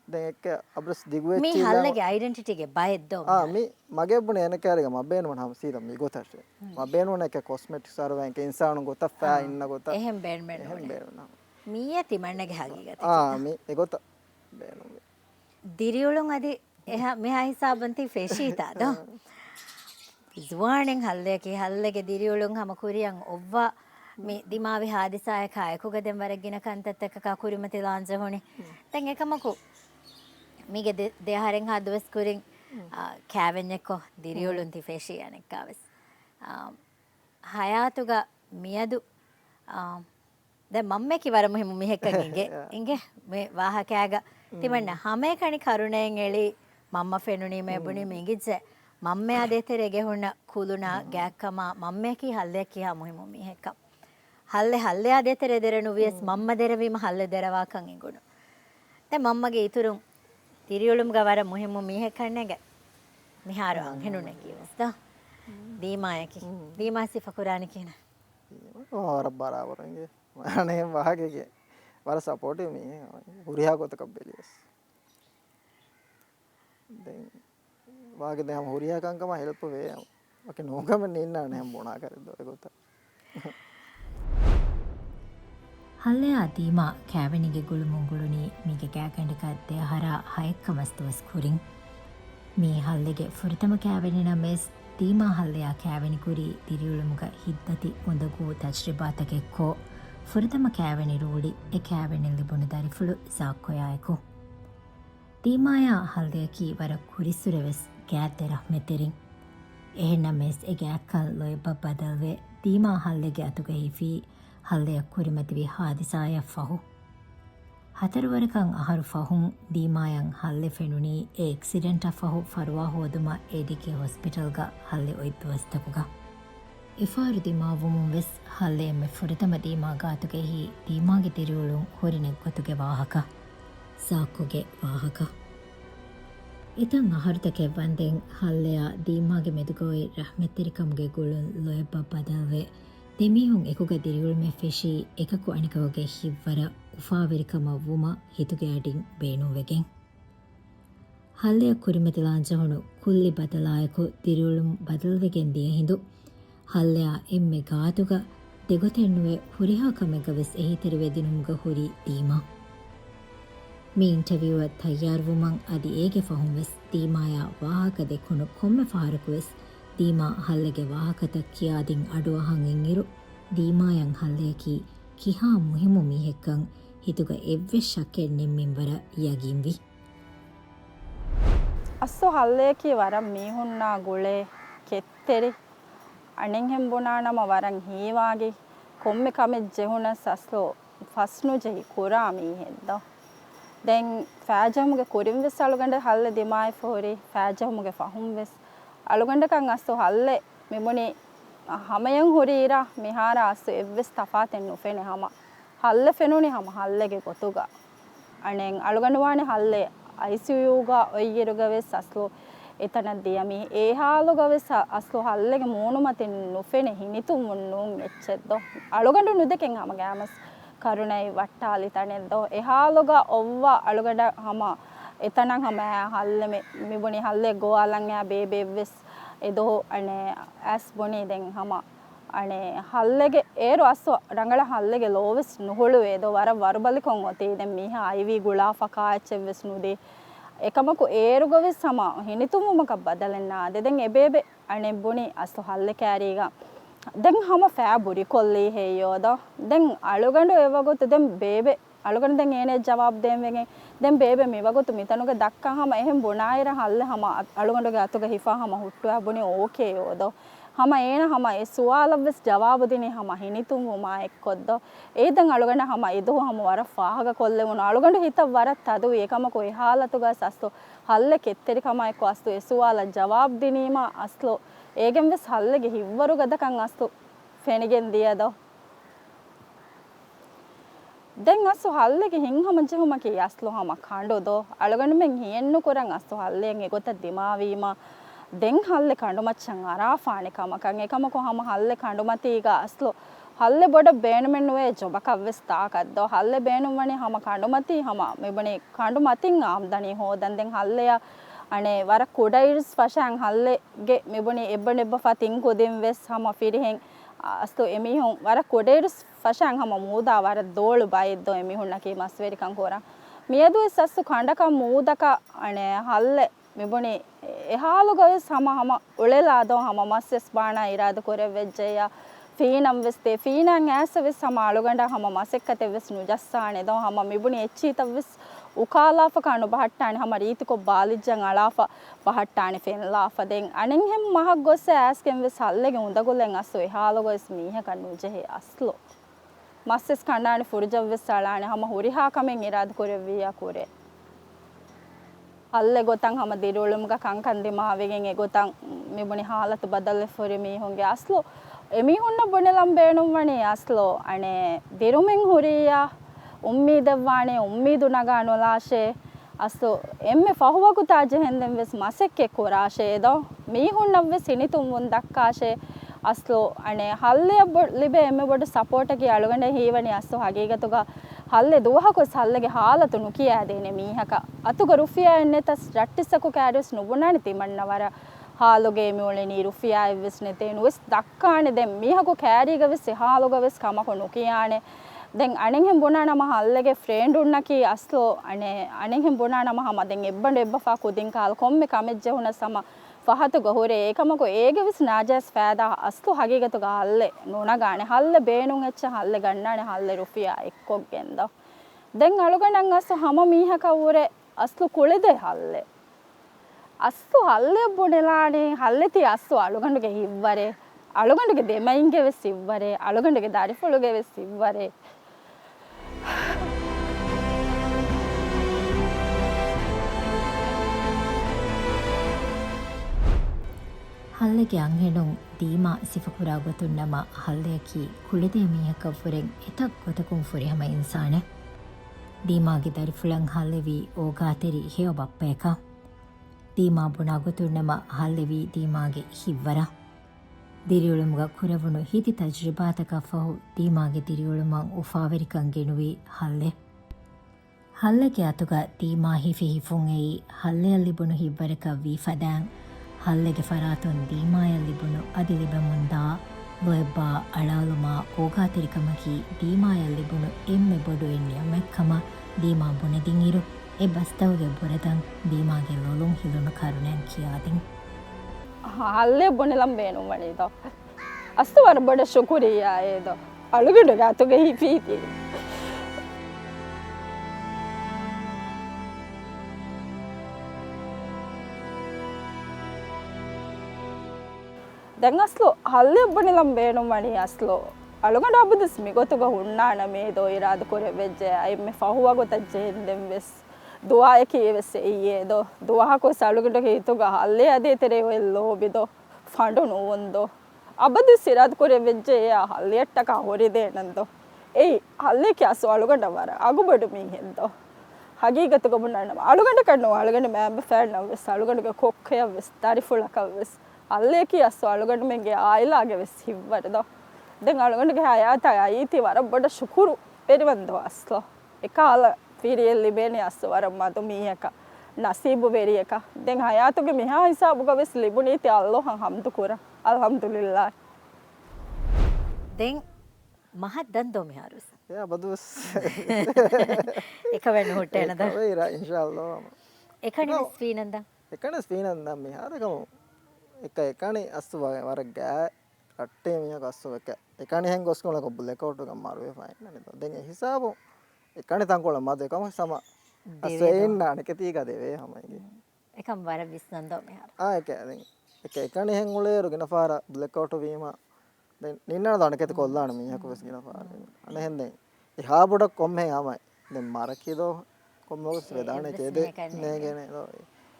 දැන් එක්ක අබ්‍රස් දිගුවෙච්චි මේ හල්ලගේ ඩෙන්ටිටිගේ බයෙද්දෝ මි මගේ බුණ එන කෑරග මබේනුවන හම සීත මිගොතට මබේනුවන එක කොස්මෙටික් සරවැන්ක ඉන්සානු ගොත ෆෑ ඉන්න ගොත එහෙම බේන්මෙන් එහෙම බේරුණා මීය තිමන්නගේ හගීගත මි එගොත බේනුවේ දිරියුලුන් අදි එහා මෙහා හිසාබන්ති ෆෙෂීතාදෝ ඉස්වාණෙන් හල්ලගේ හල්ලගේ දිරියුලුන් හම කුරියන් ඔව්වා මේ දිමාවි හාදිසාය කායකුග දෙම් වරගින කන්තත් එක්ක කකුරිමති ලාංජ හොනේ දැන් එකමකු මීගේ දෙහරෙන් හදවස් කුරින් කෑවෙන් එක්ක දිරියුලුන් ති ෆෙෂී අනෙක්කාවස් හයාතුග මියදු දැන් මම්මේ කිවර මුහිමු මිහෙක්කගේ ඉංගේ මේ වාහකෑග තිමන්න හැම කණි කරුණෙන් එලි මම්ම ෆෙනුනි මේබුනි මිගිජ්ජ මම්මේ අදේතරේ ගෙහුණ කුලුනා ගෑක්කම මම්මේ කි හල්ලේ කියා මුහිමු මිහෙක්ක හල්ලේ අදේතරේ දෙරනු වියස් මම්ම දෙරවීම හල්ලේ දෙරවාකන් ඉඟුණු දැන් මම්මගේ ඉතුරුන් තිරියුලුම් ගවර මුහිමු මිහෙක්කන්නේග මිහාරන් හෙනුනේ කියවස්දා දීමායකි දීමාසි ෆකුරානි කියන और बराबर माने वहागे के वाला सपोर्टिव मी हुरिया को तो कब बेलियस देन वागे दे हम हुरिया कांका मा हेल्प वे ओके नोका में निन्ना ने हम बोना कर दो एगोता හල්ලේ අදීමා කෑවෙනිගේ ගුළු මුංගුළුනි මීගේ කෑකණ්ඩිකත්තේ හරා හයක්කමස්තුවස් කුරින් මේ හල්ලෙගේ ෆුරිතම කෑවෙනි නමෙස් දීමා හල්ලයා කෑවෙනි කුරි දිරියුළුමුග හිද්දති උඳගූ තජ්රිබාතකෙක්කෝ ෆුරිතම කෑවෙනි රූඩි එ කෑවෙනින් ලිබුණු දරිෆුළු සාක්කොයායකු දීමායා හල්දයකී වර කුරිස්සුරවෙස් ගෑත්තෙ රහ්මෙතෙරින් එහෙනමෙස් එ ගෑක්කල් ලොයබ බදල්වේ දීමා හල්ලෙගේ අතුග හිෆී හල්ලයක් කුරිමතිවී හාදිසාය ෆහු හතරවරකං අහරු ෆහුන් දීමායන් හල්ලෙ ෆෙනුනී ඒ එක්සිඩෙන්ට ෆහු ෆරුවා හෝදුම ඒඩිකේ හොස්පිටල්ග හල්ලෙ ඔයිත්තුවස්තකුග ඉෆාරු දිමාවුමුන් වෙස් හල්ලේ එම්මෙ ෆුරිතම දීමා ගාතුගෙහි දීමාගේ තිරියුළුන් හොරිනෙක් ගොතුගේ වාහක සාක්කුගේ වාහක ඉතන් අහරුතකෙ වන්දෙන් හල්ලයා දීමාගේ මෙදුගොයි රහ්මෙත්තරිකම්ගේ ගුළුන් ලොයබ බදල්වේ දෙමිහුන් එකුග දිරියුල්මෙ ෆෙෂී එකකු අනිකවගේ හිව්වර උෆාවෙරිකම වුම හිතුගේ අඩින් බේනුවෙගෙන් හල්ලයක් කුරිමති ලාංජහුණු කුල්ලි බදලායකු දිරියුළුම් බදල්වෙගෙන් දිය හිඳු හල්ලයා එම්මෙ ගාතුග දෙගොතෙන්නුවේ හුරිහාකමෙග වෙස් එහිතෙරවෙදිනුම්ග හුරි දීමා මේ ඉන්ටර්වියුව තයාර්වුමන් අදි ඒගේ ෆහුම් වෙස් දීමායා වාහක දෙකුණු කොම්මෙ ෆාරකු වෙස් දීමා හල්ලෙගේ වාහකත කියාදින් අඩුවහන් ඉංගිරු දීමායන් හල්ලයකි කිහා මුහිමු මිහෙක්කං හිතුග එව්වෙ ශක්කෙන් නිම්මින්වර යගින්වි අස්සෝ හල්ලයකි වරම් මීහුන්නා ගුලේ කෙත්තෙරි අනෙන් හෙම්බුනා නම වරන් හීවාගේ කොම්මෙ කමෙත් ජෙහුනස් අස්ලෝ ෆස්නු ජෙහි කුරා මීහෙද්දා දැන් ෆෑජහමුගේ කුරින් වෙස් අලුගඬ හල්ල දිමායි ෆෝරි ෆෑජහමුගේ ෆහුම් වෙස් අලුගඬකන් අස්සෝ හල්ලේ මෙමුනේ හමයන් හොරීරා මිහාර අස්සු එව්වෙස් තෆාතෙන් නුෆෙනේ හම හල්ල ෆෙනුනේ හම හල්ලගේ කොතුගා අනෙන් අලුගඬවානේ හල්ලේ ICU ගා ඔයියරුග වෙස් අස්ලෝ එතන දියමි ඒ හාලුග වෙස් අස්ලෝ හල්ලගේ මූණු මතින් නුෆෙනේ හිනිතුම් නුන් එච්චෙද්දෝ අලුගඬු නුදෙකෙන් හම ගෑමස් කරුණයි වට්ටාලි තනෙද්දෝ ඒ හාලුග ඔව්වා අලුගඬ හම එතනන් හම හල්ලෙ මිබුනි හල්ලේ ගෝලන් යා බේබෙව්වෙස් එදෝ අනේ ඇස් බොනේ දැන් හම අනේ හල්ලෙගේ ඒරු අස්සෝ රංගල හල්ලෙගේ ලෝවස් නුහුළු ඒදෝ වර වරබලිකොන් ඔතේ දැන් මීහා අයිවි ගුලා ෆකාච්චෙව්වෙස් නුදේ එකමකු ඒරුගවෙස් සම හිනිතුමුමක බදලෙන්නා දෙදෙන් එබේබේ අනේ බොනේ අස්සෝ හල්ලේ කෑරීගා දැන් හම ෆෑ බුරි කොල්ලේ හේයෝදා දැන් අලුගඬු එවගොත දැන් බේබේ අලුගඬ දැන් ඒනේ ජවාබ් දෙන්වෙගෙන් දැන් බේබේ මෙවගොතු මිතනුක දක්කහම එහෙම් බොනායිර හල්ල හම අලුගඬගේ අතුක හිෆා හම හුට්ටුවා බොනේ ඕකේ යෝදෝ හම ඒන හම ඒ සුවාලවස් ජවාබ දිනේ හම හිනිතුම් වමා එක්කොද්ද ඒ දැන් අලුගඬ හම එදෝ හම වර ෆාහක කොල්ලේ වුණ අලුගඬ හිත වර තදු ඒකම කොයි හාලතුග සස්තෝ හල්ල කෙත්තෙරි කම එක්ක අස්තු ඒ සුවාල ජවාබ් දිනීම අස්ලෝ ඒගෙන් වෙස් හල්ලගේ හිව්වරු ගදකන් අස්තු ෆෙනිගෙන් දියදෝ දැන් අස්සු හල්ලගේ හින්හම ජෙහුම කී අස්ලෝ හම කණ්ඩෝදෝ අලුගඬ මෙන් හියෙන්නු කරන් අස්සු හල්ලෙන් එගොත දිමාවීම දැන් හල්ලේ කණ්ඩු මච්චන් අරාෆානේ කමකන් එකම කොහම හල්ලේ කණ්ඩු මතීග අස්ලෝ ಹಲ್ಲೆ ಬೊಡ ಬೇಣಮೆನ್ನುವೆ ಜೊಬಕವ್ವೆಸ್ ತಾಕದ್ದೋ ಹಲ್ಲೆ ಬೇಣುವಣಿ ಹಮ ಕಂಡುಮತಿ ಹಮ ಮೆಬಣಿ ಕಂಡುಮತಿಂ ಆಮ್ದನಿ ಹೋದಂದೆಂ ಹಲ್ಲೆಯ ಅಣೆ ವರ ಕುಡೈರ್ಸ್ ಫಶಾಂಗ್ ಹಲ್ಲೆಗೆ ಮೆಬಣಿ ಎಬ್ಬನೆಬ್ಬ ಫತಿಂ ಕುದಿಂ ವೆಸ್ ಹಮ ಫಿರಿಹೆಂ ಅಸ್ತು ಎಮಿಹುಂ ವರ ಕುಡೈರ್ಸ್ ಫಶಾಂಗ್ ಹಮ ಮೂದಾ ವರ ದೋಳು ಬಾಯಿದ್ದೋ ಎಮಿಹುಣ್ಣಕಿ ಮಸ್ವೇರಿಕಂ ಕೋರ මියදුව සස්සු කණ්ඩකම් මූදක අනේ හල්ලෙ මෙබුණි එහාලුගවෙස් හම උලෙලාදෝ හම මස්සෙස් බානා ඉරාද කොරෙවෙජ්ජය ෆීනම් වෙස්තේ ෆීනං ඇසවෙස් හම අලුගඬ හම මසෙක්කතෙ වෙස් නුජස්සානේ දෝ හම මෙබුණි එච්චීතවෙස් උකාලාෆ කණු බහට්ටානේ හම රීතිකො බාලිජ්ජන් අලාෆ බහට්ටානේ ෆෙන්ලාෆ දෙන් අනෙන් හෙම් මහක් ගොස්ස ඇස්කෙන් වෙස් හල්ලෙගෙ උඳගොලෙන් අස්සු එහාලුගවෙස් මීහ කන්නු ජෙහි අස්ලෝ මස්සෙස් කණ්ඩානේ ෆුරුජව්වෙස් සලානේ හම හුරිහා කමෙන් ඉරාද කොරෙවියා කොරේ අල්ලෙ ගොතන් හම දිරුළුම්ග කංකන් දිමාවෙගෙන් ඒ ගොතන් මෙබුනි හාලත බදල්ලෙ ෆොරි මීහුන්ගේ අස්ලෝ එමිහුන්න බොනෙලම් බේනුම් වනේ අස්ලෝ අනේ දිරුමෙන් හුරියා උම්මීදවානේ උම්මීදු නගා නොලාෂේ අස්ලෝ එම්මෙ ෆහුවකුතා ජෙහෙන්දෙන් වෙස් මසෙක්කෙ කොරාෂේ දෝ මීහුන්නව් වෙස් හිනිතුම් වුන් දක්කාෂේ ಅಸ್ಲು ಅಣೆ ಹಲ್ಲೆ ಲಿಬೆ ಎಮ್ಮೆ ಬೊಡು ಸಪೋರ್ಟಗೆ ಅಳುಗಂಡೆ ಹೀವನಿ ಅಸ್ಲು ಹಗೀಗತುಗ ಹಲ್ಲೆ ದೂಹಕೊಸ್ ಹಲ್ಲೆಗೆ ಹಾಲತು ನುಕಿಯಾದೇನೆ ಮೀಹಕ ಅತುಗ ರುಫಿಯಾ ಎಣ್ಣೆ ತಸ್ ರಟ್ಟಿಸಕು ಕ್ಯಾರಿಸ್ ನುಬುನಾಣಿ ತಿಮಣ್ಣವರ ಹಾಲುಗೆ ಎಮಿವಳೆ ನೀ ರುಫಿಯಾ ಇವ್ವಿಸ್ನೆ ತೇನು ವಿಸ್ ದಕ್ಕಾಣೆ ದೆಂ ಮೀಹಕು ಕ್ಯಾರಿಗ ವಿಸ್ ಹಾಲುಗ ವಿಸ್ ಕಮಕು ನುಕಿಯಾಣೆ ದೆಂ ಅಣೆಂ ಹೆಂ ಬುನಾ ನಮ ಹಲ್ಲೆಗೆ ಫ್ರೆಂಡ್ ಉಣ್ಣಕಿ ಅಸ್ಲು ಅಣೆಂ ಹೆಂ ಬುನಾ ನಮ ಹಮ ದೆಂ ಎಬ್ಬಂಡು ಎಬ್ಬಫಾ ಕುದಿಂ ಕಾಲ್ ಕೊಮ್ಮೆ ಕಮೆಜ್ಜೆ ಹುನ ಸಮ ಫಹತು ಗಹುರೆ ಏಕಮಕು ಏಗೆ ವಿಸ್ ನಾಜಾಸ್ ಫಾದಾ ಅಸ್ಲು ಹಗೀಗತುಗ ಹಲ್ಲೆ ನುಣಗಾಣೆ ಹಲ್ಲೆ ಬೇಣುಂ ಎಚ್ಚ ಹಲ್ಲೆ ಗಣ್ಣಾಣೆ ಹಲ್ಲೆ ರುಫಿಯಾ ಎಕ್ಕೊಗ್ಗೆಂದ ದೆಂ ಅಳುಗಣಂ ಅಸ್ಸು ಹಮ ಮೀಹಕ ಊರೆ ಅಸ್ಲು ಕುಳಿದೆ ಹಲ್ಲೆ ಅಸ್ಸು ಹಲ್ಲೆ ಬುಣೆಲಾಣೆ ಹಲ್ಲೆತಿ ಅಸ್ಸು ಅಳುಗಂಡುಗೆ ಹಿವ್ವರೆ ಅಳುಗಂಡುಗೆ ದೆಮೈಂಗೆ ವೆಸ್ ಇವ್ವರೆ ಅಳುಗಂಡುಗೆ ದಾರಿಫುಳುಗೆ ವೆಸ್ ಇವ್ವರೆ ಹಲ್ಲೆಗೆ ಅಂಗೆಣುಂ ದೀಮಾ ಸಿಫಕುರಾ ಗೊತುನ್ನಮ ಹಲ್ಲೆಯಕಿ ಕುಳಿದೆ ಮೀಹಕವ್ವರೆಂ ಎತಕ್ ಗೊತಕುಂ ಫುರಿಹಮ ಇನ್ಸಾನೆ ದೀಮಾಗೆ ದರಿಫುಳಂ ಹಲ್ಲೆವಿ ಓಗಾತೆರಿ ಹೇವ ಬಪ್ಪೇಕ ದೀಮಾ ಬುಣಾ ಗೊತುನ್ನಮ ಹಲ್ಲೆವಿ ದೀಮಾಗೆ ಹಿವ್ವರ ದಿರಿಯುಳುಮುಗ ಕುರವುಣು ಹಿತಿ ತಜ್ರಿಬಾತಕ ಫಹು ದೀಮಾಗೆ ದಿರಿಯುಳುಮಂ ಉಫಾವೆರಿಕಂ ಗೆಣುವಿ ಹಲ್ಲೆಗೆ ಅತುಗ ದೀಮಾ ಹಿಫಿ ಹಿಫುಂ ಎಯಿ ಹಲ್ಲೆಯಲ್ಲಿ ಬುಣು ಹಿವ್ವರಕ ವಿ ಫದಾಂ ಹಲ್ಲೆಗೆ ಫರಾತೊನ್ ದೀಮಾಯಲ್ಲಿಬುಣು ಅದಿಲಿಬೆಮುಂದಾ ಲೊಯಬ್ಬಾ ಅಳಾಲುಮ ಓಗಾತಿರಿಕಮಕಿ ದೀಮಾಯಲ್ಲಿಬುಣು ಎಮ್ಮೆ ಬೊಡು ಎಣ್ಣಿಯ ಮೆಕ್ಕಮ ದೀಮಾ ಬುಣೆದಿಂಗಿರು ಎ ಬಸ್ತವಗೆ ಬೊರೆದಂ ದೀಮಾಗೆ ಲೊಲುಂ ಹಿಲುನು ಕರುಣೆಂ ಕಿಯಾದಿಂ ಹಲ್ಲೆ ಬುಣೆಲಂ ಬೇಣು ಮಣಿದೋ ಅಸ್ತು ವರ ಬೊಡ ಶುಕುರಿಯಾ ಏದೋ ಅಳುಗುಡುಗ ಅತುಗೆ ಹಿಫೀತಿ දැන් අස්ලෝ හල්ලෙ ඔබ්බනිලම් බේනුම් වණි අස්ලෝ අලුගඩ අබුදස් මිගොතුග හුන්නාන මේ දෝ ඉරාද කොර වෙජ්ජ අය මේ ෆහුව ගොත ජෙන්දෙම් වෙස් දුආය කීවෙස් එයේ දෝ දුආහ කො සලුගඩ කීතුග හල්ලෙ අදේ තරේ වෙල්ලෝ බිදෝ ෆඬු නෝන්දෝ අබදස් ඉරාද කොර වෙජ්ජ යා හල්ලෙට්ටක හොරි දේනන්දෝ ඒ හල්ලෙ කියස් අලුගඩ වර අගුබඩු මිහෙන්දෝ හගීගතුග මුන්නන අලුගඩ කන්නෝ අලුගඩ මෑබ ෆෑන් වෙස් අලුගඩ කොක්කය වෙස් තාරිෆුලක වෙස් අල්ලේ කියස්සෝ අලුගඩ මෙගේ ආයිලාගේ වෙස් හිව්වරදෝ දැන් අලුගඩගේ හයාත අයිති වර බොඩ ශුකුරු පෙරිවන්දෝ අස්ලෝ එකාල පීරියෙල් ලිබේනි අස්සෝ වර මතු මීහක නසීබු වෙරියක දැන් හයාතුගේ මෙහා හිසාබුග වෙස් ලිබුනීති අල්ලෝ හම්දු කුර අල්හම්දුලිල්ලාහ් දැන් මහත් දන්දෝ මිහාරුස් යා බදුස් එක වෙන හොටේනද වෙයිරා ඉන්ෂාල්ලාහ් එකනේ ස්පීනන්ද එකනේ ස්පීනන්ද මිහාරකම එකනේ අස්සු වර ගෑ රට්ටේ මියක අස්සු එකනේ හෙන් ගොස්කොල කොබ්බුල එකවටු ගම්මාරුවේ ෆයින් නේද දැන් හිසාබු එකනේ තංකොල මද එකම සම අස්සෙන්න අනකතික දෙවේ හැමයි එකම් වර විශ්නන්දෝ මිහාර එක දැන් එකනේ හෙන් උලේරු ගෙන පාර බ්ලැක් අවුට් වීම දැන් නින්නන දණකෙත කොල්ලාන මියක වෙස් ගෙන පාර අනේ හෙන් දැන් එහා බොඩ කොම්මෙන් ආමයි දැන් මරකිදෝ කොම්මොස් වේදානේ චේදේ නේගෙන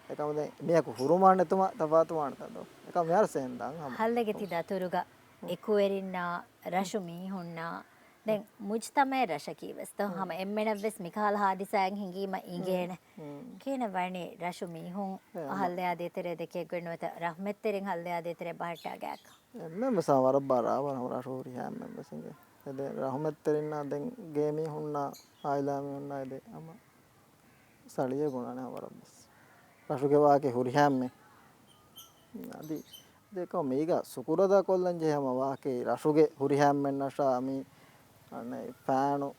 එකම දැන් මියක හුරුමාන්නතුමා තපාතුමාන තදෝ එකම යාර සෙන්දන් හල්ලෙගේ තිද අතුරුග එකුවෙරින්නා රෂු මීහුන්නා දැන් මුජ් තමයි රෂ කීවස්තෝ හැම එම්මෙනවස් මිකාල හාදිසයන් හිඟීම ඉගේන කේන වණේ රෂු මීහුන් හල්ලයා දෙතරේ දෙකේ ගන්නවත රහමෙත්තරින් හල්ලයා දෙතරේ බහට්ටා ගෑක එම්ම සමවර බරාවර රශෝරි හැම මෙසිගේ එද රහමත්තරින්නා දැන් ගේමී හුන්නා ආයිලාමි හුන්නා එද අම සලිය ගුණනේ වරබස් රශුගේ හුරි හැම්මේ අදි දෙක මේක සුකුරදා කොල්ලන් ජෙහම වාකේ රශුගේ හුරි හැම්මෙන් නශාමි අනේ ෆෑනු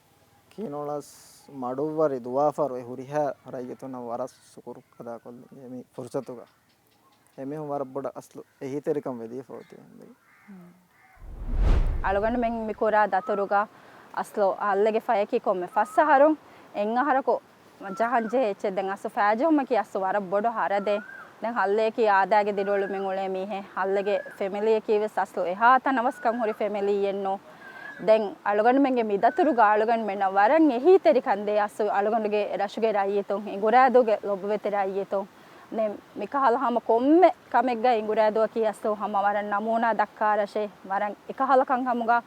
කිනෝලස් මඩුවරි දුවාෆරෝ හුරි හැ රයියතුන වරස් සුකුරු කදා කොල්ලන් මේ ෆුර්සතුගා එමෙ වර බොඩ අස්ලු එහිතරිකම් වෙදී ෆෝති අලගන්න මෙන් මිකොරා දතරුගා අස්ලෝ අල්ලගේ ෆයකි කොම්මෙ ෆස්සහරුන් එං අහරකෝ ජහන් ජේ එච්ච දැන් අස්ස ෆෑජොම කි අස්ස වර බොඩ හරදේ දැන් හල්ලේ කි ආදාගේ දිරොළු මෙන් ඔලේ මීහෙ හල්ලගේ ෆැමිලි කීවෙස් අස්ලෝ එහාත නවස්කම් හොරි ෆැමිලි යෙන්නෝ දැන් අලගන්න මෙන්ගේ මිදතුරුගා අලගන්න මෙන්න වරන් එහිතරිකන් දේ අස්ස අලගන්නගේ රෂුගේ රායියතොන් ඉගොරාදෝගේ ලොබ්වෙතේ රායියතොන් නේ මිකහල හම කොම්මೆ කමෙග්ග ඉඟුරෑදුව කියස්සෝ හම වරන් නමූනා දක්කාරෂේ වරන් එකහලකන් හමුගා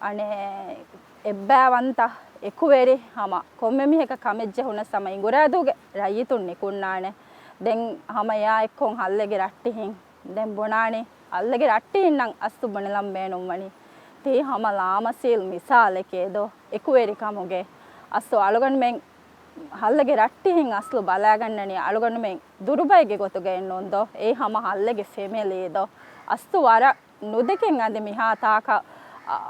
අනේ එබ්බෑවන්ත එකුවේරි හම කොම්මෙ මිහක කමෙජ්ජ හුන සම ඉඟුරෑදුගේ රයිතුන් නිකුන්නානේ දැන් හම යා එක්කොන් හල්ලගේ රට්ටිහින් දැන් බොනානේ අල්ලගේ රට්ටිහින් නම් අස්තු බණලම් බේනුම් වනි තේ හම ලාමසීල් මිසාලකේදෝ එකුවේරි කමුගේ අස්සෝ අලගන් මෙන් හල්ලගේ රට්ටිහින් අස්ලු බලාගන්නනි අලුගන්න මෙන් දුරුබයිගේ ගොතුගේ එන්නොන්දෝ ඒ හම හල්ලගේ ෆෙමෙලේදෝ අස්තු වර නුදෙකෙන් අද මිහා තාක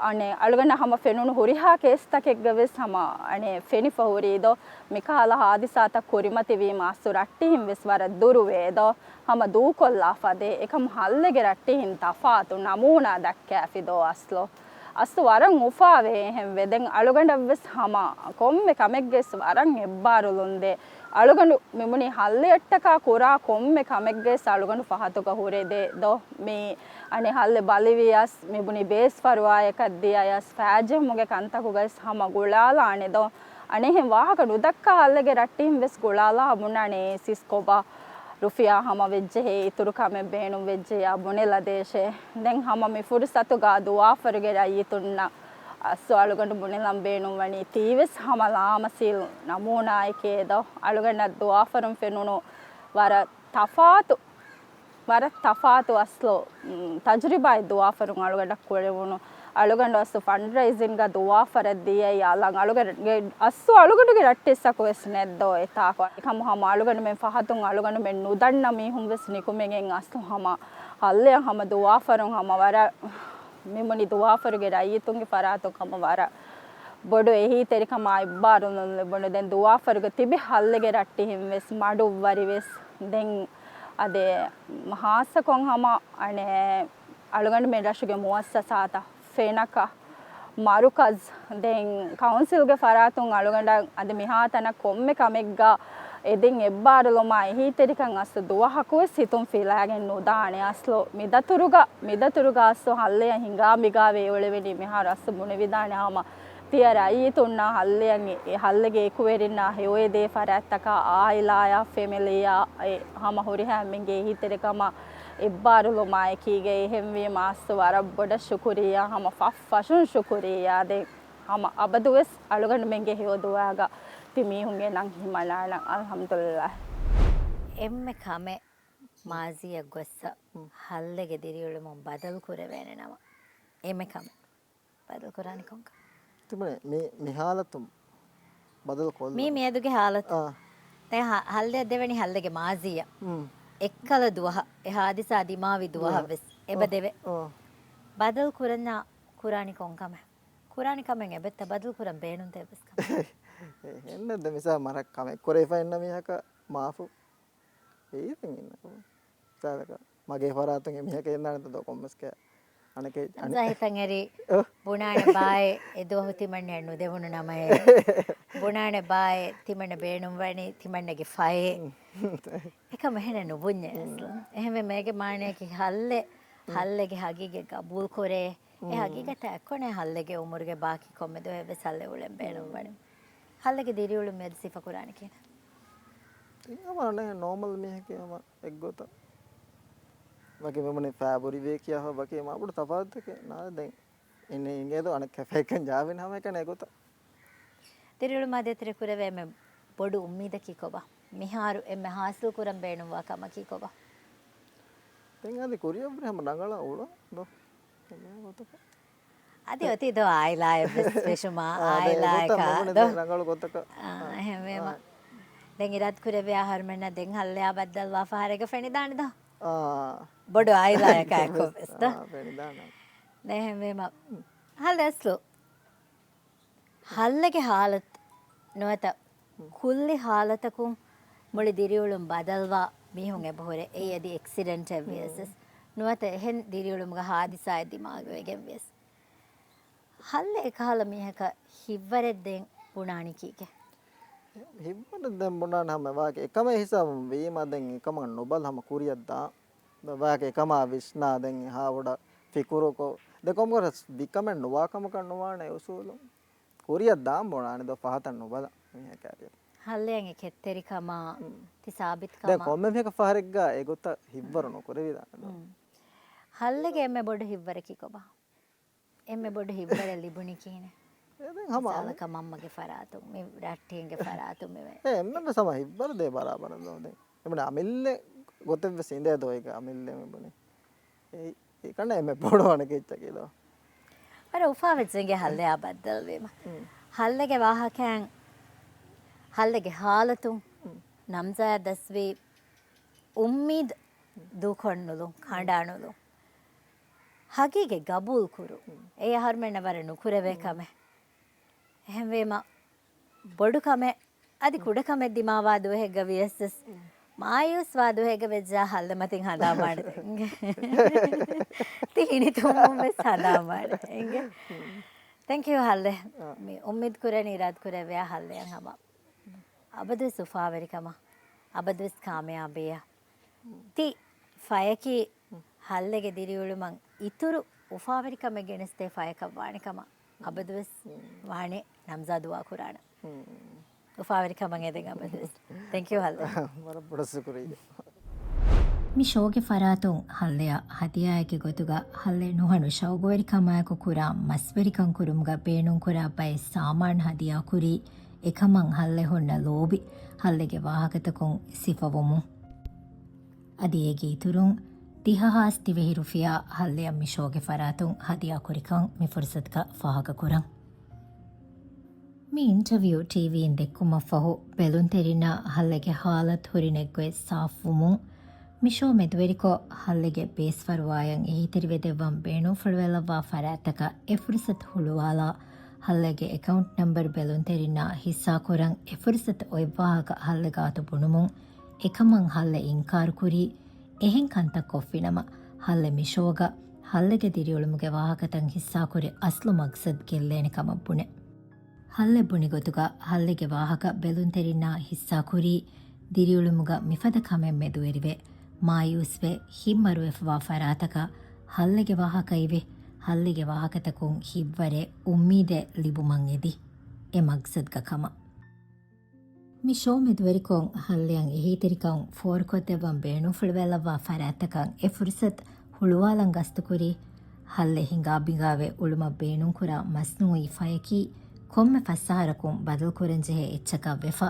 අනේ අලුගන්න හම ෆෙනුණු හුරිහා කේස්තකෙක් ගවෙස් හම අනේ ෆෙනි ෆහුරීදෝ මිකහල හාදිසාත කුරිමති වීම අස්තු රට්ටිහින් වෙස් වර දුරුවේදෝ හම දූකොල්ලා ෆදේ එකම හල්ලගේ රට්ටිහින් තෆාතු නමූනා දක්කෑෆිදෝ අස්ලෝ අස්තු වරන් උෆාවේ එහෙන් වෙදෙන් අලුගඬවස් හම කොම්මෙ කමෙග්ගෙස් වරන් එබ්බාරුලුන්දේ අලුගඬු මෙමුනි හල්ලෙට්ටකා කුරා කොම්මෙ කමෙග්ගෙස් අලුගඬු පහතුක හුරේදේ දෝ මේ අනේ හල්ලෙ බලිවියස් මෙමුනි බේස් ෆරුවායක දියයස් ෆෑජෙමුගේ කන්තකුගස් හම ගුලාලානේ දෝ අනේ එහෙන් වාහක නුදක්කා හල්ලෙගේ රට්ටින් වෙස් ගුලාලා මුණනේ සිස්කොබා රුෆියා හම වෙජ්ජේ හේ ඉතුරු කමෙ බේනුම් වෙජ්ජේ යා බොනෙලා දේශේ දැන් හම මේ ෆුර්සතු ගා දුවා ෆර්ගේ රයිතුන්න අස්සෝ අලුගඬ බොනෙලම් බේනුම් වනි තීවස් හම ලාමසීල් නමූනායකේද අලුගඬ දුවා ෆරුම් ෆෙනුනු වර තෆාතු අස්ලෝ තජරිබයි දුවා ෆරුම් අලුගඬ කොරෙවුණු අලුගඬ අස්ස ෆන්ඩ් රයිසින් ගා දුවා ෆරද්දිය යාලන් අලුගඬ අස්සෝ අලුගඬගේ රට්ටෙස්සක වෙස් නැද්දෝ එතාක එකම හම අලුගඬ මෙන් ෆහතුන් අලුගඬ මෙන් නුදන්න මීහුම් වෙස් නිකුමෙන් අස්සෝ හම හල්ලේ හම දුවා ෆරුම් හම වර මෙමුනි දුවා ෆරුගේ රයිතුන්ගේ ෆරාතෝ කම වර බොඩු එහි තෙරිකම ඉබ්බාරුන් බොඩු දැන් දුවා ෆරුගේ තිබි හල්ලගේ රට්ටි හිම් වෙස් මඩු වරි වෙස් දැන් අදේ මහාසකොන් හම අනේ අලුගඬ මෙන් රෂුගේ මුවස්සසාතා ෆේනක මරුකස් දැන් කවුන්සිල්ගේ ෆරාතුන් අලුගඬ අද මිහාතන කොම්මෙ කමෙග්ගා එදින් එබ්බාරලොමා එහිතරිකන් අස්ස දුවහකුව සිතුම් ෆිලාගෙන් නුදානේ අස්ලෝ මිදතුරුගා අස්සෝ හල්ලය හිඟා මිගා වේවලෙවෙනි මෙහා රස්ස මුණ විදානේ ආම තියරයි තුන්නා හල්ලයන් හල්ලගේ එකුවෙරින්නා හොයේ දේ ෆරාත්තක ආයිලායා ෆැමිලියා හම හොරි හැම්මින්ගේ එහිතරිකම ඉබ්බාරුලොමා කීගේ එහෙම්වී මාස්තු වර බොඩ ශුකුරියා හම ෆෆෂුන් ශුකුරියා දේ හම අබදුවස් අලුගඬ මෙන්ගේ හොදුවාගා තිමීහුන්ගේ නම් හිමලාන අල්හම්දුලිල්ලාහ් එම්මෙ කමෙ මාසිය ගොස්ස හල්ලෙගෙ දිරියුළු මොන් බදල් කුරවේනේ නම එම්මෙ කමෙ බදල් කුරානි කොංක තුමනේ මේ නිහාලතුම් බදල් කොල්ල මේ මේදුගේ හාලත් දැන් හල්ලෙ දෙවෙනි හල්ලෙගේ මාසිය එක්කල දුවහ එහාදිසා දිමාවි දුවහ වෙස් එබ දෙවේ බදල් කුරන්න කුරානි කොංකම කුරානි කමෙන් එබෙත්ත බදල් කුරන් බේනුන් තෙබස් කම එන්නද මිසා මරක් කමෙක් කොරේෆා එන්න මිහක මාෆු ඒතෙන් ඉන්නකෝ සාලක මගේ ෆරාතුන්ගේ මිහක එන්නනද දෝ කොම්මස්ක අනකේ අනසහිතන් එරි බුණානේ බායේ එදෝ තිමන්නේ නු දෙවුන නමයේ බුණානේ බායේ තිමන්න බේනුම් වනි තිමන්නගේ ෆයේ එක මෙහෙන නුබුන්නේ එහෙම මේගේ මාණේකි හල්ලෙගේ හගිගේ ගබුල් කොරේ ඒ හගිගත එක්කොනේ හල්ලෙගේ උමුරුගේ බාකි කොම්මෙදෝ එබ සල්ලේ උලෙන් බේනුම් වනි හල්ලෙගේ දිරියුළු මෙද සිෆා කුරානි කියන ඉන්නවනේ නෝමල් මිහකේම එක්ගොත වගේ මෙමනේ ෆෑබරි වේ කියා හො වගේ මාබුඩ තපාද්දක නා දැන් ඉන්නේ ඉංගේද අනෙක් කැෆේකන් ජාවෙන හැම එක නෙගොත දිරියුළු මාදේතර කුරවේ මෙ බොඩු උම්මීද කිකොබා මිහාරු එම්ම හාසල් කුරම් බේනුම් වා කම කිකොබා දැන් අද කොරියා බ්‍රහම නගලා උල දෝ අද ඔතිද ආයිලා විශේෂමා ආයිලා එක ರಂಗಳು ಗೊತ್ತಕ එහෙමම දැන් ඉරත් කුරේ ආහාරමන්න දැන් හල්ලයා බද්දල් වාෆාරේක ෆෙනි දානද බොඩ ආයිලා එක කොස්ද දැන් හල්ලස්ලෝ හල්ලගේ ಹಾಲತ್ නොත කුල්ලි ಹಾಲತකුම් මුලි දිරියුලුම් බදල්වා මිහුන් එබහොරේ ඒයදී ඇක්සිඩන්ට් එවියසස් නොත එහෙන් දිරියුලුම්ගේ හාදිසාය දිමාගේ ගෙවියස් හල්ලේ කාල මිහක හිවරෙද්දෙන් පුණානි කීක හිබ්බට දැන් මොනාන හැම වාගේ එකම හිසම වීම දැන් එකම නොබල් හැම කුරියද්දා වාගේ එකම විශ්නා දැන් හාවඩ ෆිකුරකෝ දෙකොම් කර විකම නොවාකම කන්නවානේ උසූලු කුරියද්දා මොනානේ ද පහතන් නොබල මිහ කාරිය හල්ලෙන් කෙත්තරිකම තිසාබිත්කම දැන් කොම්ම මේක ෆාරෙක්ගා ඒ ගොත හිබ්බර නොකරේ විදාන හල්ලගේ එම්මේ බොඩ හිව්වර කිකොබා එම්මේ බොඩ හිව්වර ලිබුණි කීනේ දැන් හැම සාලක මම්මගේ ෆරාතුම් මේ රට්ටියන්ගේ ෆරාතුම් මේ එම්මෙ සම හිබ්බර දේ බරාබර දෝ දැන් එමන අමිල්ලේ ගොතෙව්ව සින්දේ දෝ එක අමිල්ලේ මෙබනේ ඒ කන්න එම්මේ පොඩවන කෙච්ච කියලා අර උෆාවෙච්ගේ හල්ලේ ආබද්දල් වේම හල්ලගේ වාහකයන් හල්ලගේ ಹಾಲතුම් නම්සා දස්වේ උම්මීද් දුකොන්නුලු කණ්ඩානුලු හගීගේ ගබූල් කුරු ඒ ආහාරමෙන්න වර නුකුරවේ කම එහෙම වේම බොඩු කම අදි කුඩ කම දිමාවා දුහෙග වියසස් මායුස් වාදු හේග වෙජ්ජා හල්ල මතින් හදා මාඩ තීනි තුම්ම හදා මාඩ එංගේ thank you හල්ල මේ උම්මිද් කුරේ ඉරාත් කුරේ ව්‍යා හල්ලයන් හම අබද සුෆාවරිකම අබදස් කාමයාබිය ති ෆයකි හල්ලගේ දිරියුළු මං ඉතුරු උෆාවරිකම ගෙනස්තේ ෆයක වාණිකම අබදස් වාණේ නම්සාදුවා කුරාණ උෆාවරිකම ගෙදෙන් අබදස් thank you හල්ල මර පුරසුකුරී mi shoge faratun halleya hadiyayage gotuga halle nuhanu shawgowarikamaya kura masverikan kurumga beenun kura bai saman hadiya kuri ekaman halle honna lobi hallege wahagatakun sifawomu adiyege iturun dihahas tivehi rufiya halleya mi shoge faratun hadiya kurikan mi fursatka fahaga kuran mi interview tv indekuma fahu belun terina hallege halat hurinegwe safumu මිෂෝ මෙදුවරිකෝ හල්ලෙගේ බේස්වරවායන් එහිතරිවෙදෙවම් බේනු ෆල්වෙලවා ෆරාතක එෆුරිසත් හුළුවාලා හල්ලෙගේ එකවුන්ට් නම්බර් බෙලුන් තෙරිනා හිස්සා කොරන් එෆුරිසත් ඔයවාහක හල්ලෙගාතු බුණුමුන් එකමං හල්ල ඉන්කාර් කුරී එහෙන් කන්තක් කොෆ්ෆිනම හල්ල මිෂෝග හල්ලෙගේ දිරියොළුමුගේ වාහකතන් හිස්සා කුරි අස්ලු මක්සද් ගෙල්ලේනිකම බුණෙ හල්ලෙ බුණිගොතුග හල්ලෙගේ වාහක බෙලුන් තෙරිනා හිස්සා කුරී දිරියොළුමුග මිෆද කමෙන් මෙදුවරිවේ ಮಾಯೂಸ್ವೆ ಹಿಮ್ಮರುವೆಫ್ವಾ ಫರಾತಕ ಹಲ್ಲೆಗೆ ವಾಹಕ ಇವೆ ಹಲ್ಲಿಗೆ ವಾಹಕತಕುಂ ಹಿವ್ವರೆ ಉಮ್ಮೀದೆ ಲಿಬುಮಂ ಎದಿ ಎ ಮಗ್ಸದ್ಗ ಕಮ ಮಿ ಶೋ ಮೆದುವರಿಕೊಂ ಹಲ್ಲೆಯಂ ಎಹೀತಿರಿಕಂ ಫೋರ್ಕೊದ್ದೆವಂ ಬೇಣು ಫುಳುವೆಲ್ಲವಾ ಫರಾತಕಂ ಎ ಫುರ್ಸತ್ ಹುಳುವಾಲಂ ಗಸ್ತುಕುರಿ ಹಲ್ಲೆ ಹಿಂಗಾ ಬಿಂಗಾವೆ ಉಳುಮ ಬೇಣುಂ ಕುರ ಮಸ್ನೂಯಿ ಫಯಕಿ ಕೊಮ್ಮೆ ಫಸ್ಸಾರಕುಂ ಬದಲ್ ಕುರೆಂಜೆಹೆ ಎಚ್ಚಕ ವೆಫ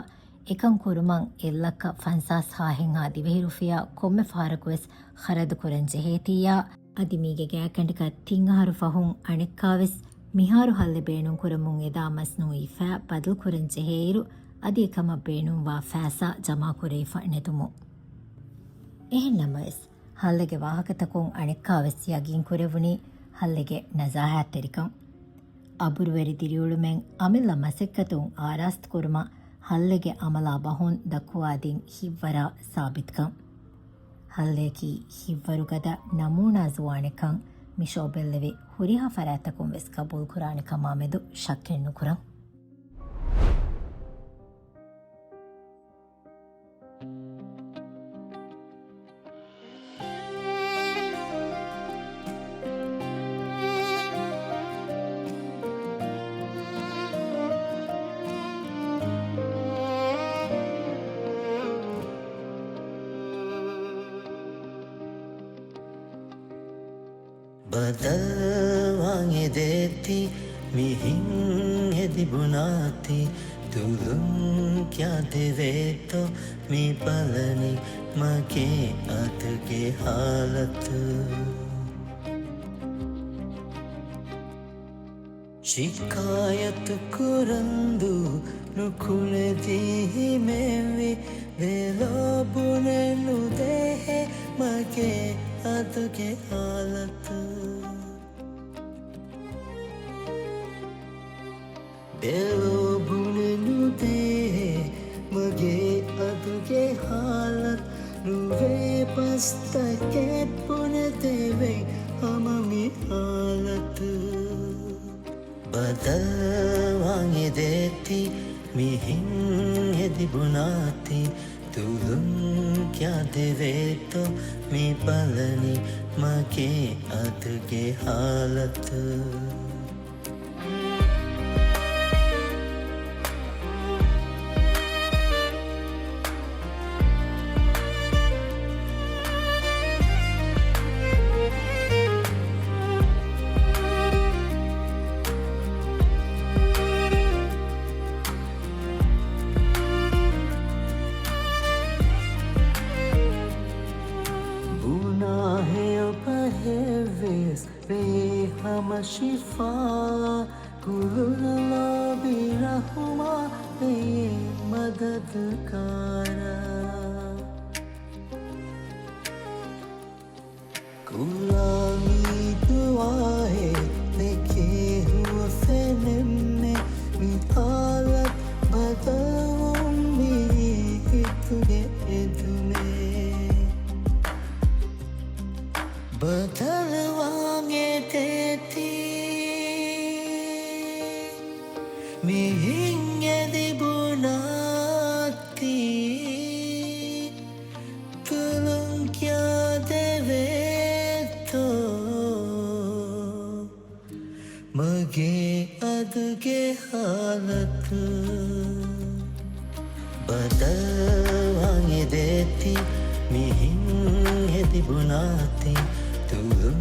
එකං කුරුමං එල්ලක්ක ෆන්සාස් හාහෙන් ආදිවෙහි රුෆියා කොම්මෙ ෆාරකුවෙස් හරද කුරන් ජෙහේතියා අදිමීගේ ගෑකැන්ටික තිංහාරු ෆහුන් අනෙක්කාවෙස් මිහාරු හල්ලෙ බේනුම් කුරමුන් එදා මස්නූයි ෆෑ බදල් කුරන් ජෙහේරු අදි එකම බේනුම් වා ෆෑසා ජමා කුරේෆ නෙතුමු එහෙන්නමස් හල්ලෙගේ වාහකතකුන් අනෙක්කාවෙස් යගින් කුරෙවුනි හල්ලෙගේ නසාහැත්තරිකම් අබුරුවැරි දිරියුළුමෙන් අමිල්ල මසෙක්කතුන් ආරාස්ත කුරුම ಹಲ್ಲೆಗೆ ಅಮಲ ಬಹುನ್ ದಕ್ಕುವಾದಿನ್ ಹಿವ್ವರ ಸಾಬಿತ್ಕಂ ಹಲ್ಲೆಕಿ ಹಿವ್ವರುಗದ ನಮೂನಾ ಜುವಾಣಿಕಂ ಮಿಶೋಬೆಲ್ಲೆವೆ ಹುರಿಹಾ ಫರಾತಕುಂ ವೆಸ್ ಕಬೂಲ್ ಕುರಾಣಿಕಂ ಆಮೆದು ಶಕ್ಕೆಣ್ಣು ಕುರಂ බදල්වාගේ දෙති මිහින් හෙදිබුණාති තුළුම් කියදෙවේතෝ මී බලනි මගේ අතගේ හාලතු ಶಿಕಾಯತ್ ಕುರಂದು ನುಕುಳದಿ ಮೇವಿ ವೇಲೋಬುನೆನು ದೇಹೆ ಮಗೆ ಅದುಗೆ ಹಾಲತು ವೇಲೋಬುನೆನು ದೇಹೆ ಮಗೆ ಅದುಗೆ ಹಾಲತ್ ನುವೆ ಪಸ್ತಕೆ ಪುನೆ ದೇವೆ ಹಮಮಿ ಹಾಲತು ಬದಲಾಗಿ ದೇತಿ ಮಿಹಿಂ ಎದಿಬುನಾತಿ ತುಲುಂ ಕ್ಯಾ ದೇವೆ ತೋ ಮಿ ಪಲನಿ ಮಗೆ ಅದುಗೆ ಹಾಲತು शिफा कुलुला बिरहुमा बे मददकारा कुलामी दुआए लेके हुआ फेनने मितालत बदलूंगी तुझे तुम्हें बदलवांगे तेती मिहिंगे बुनाती तुलुं क्या देवे तो मगे अदगे हालत बदलवांगे देती मिहिंगे बुनाती तुलुं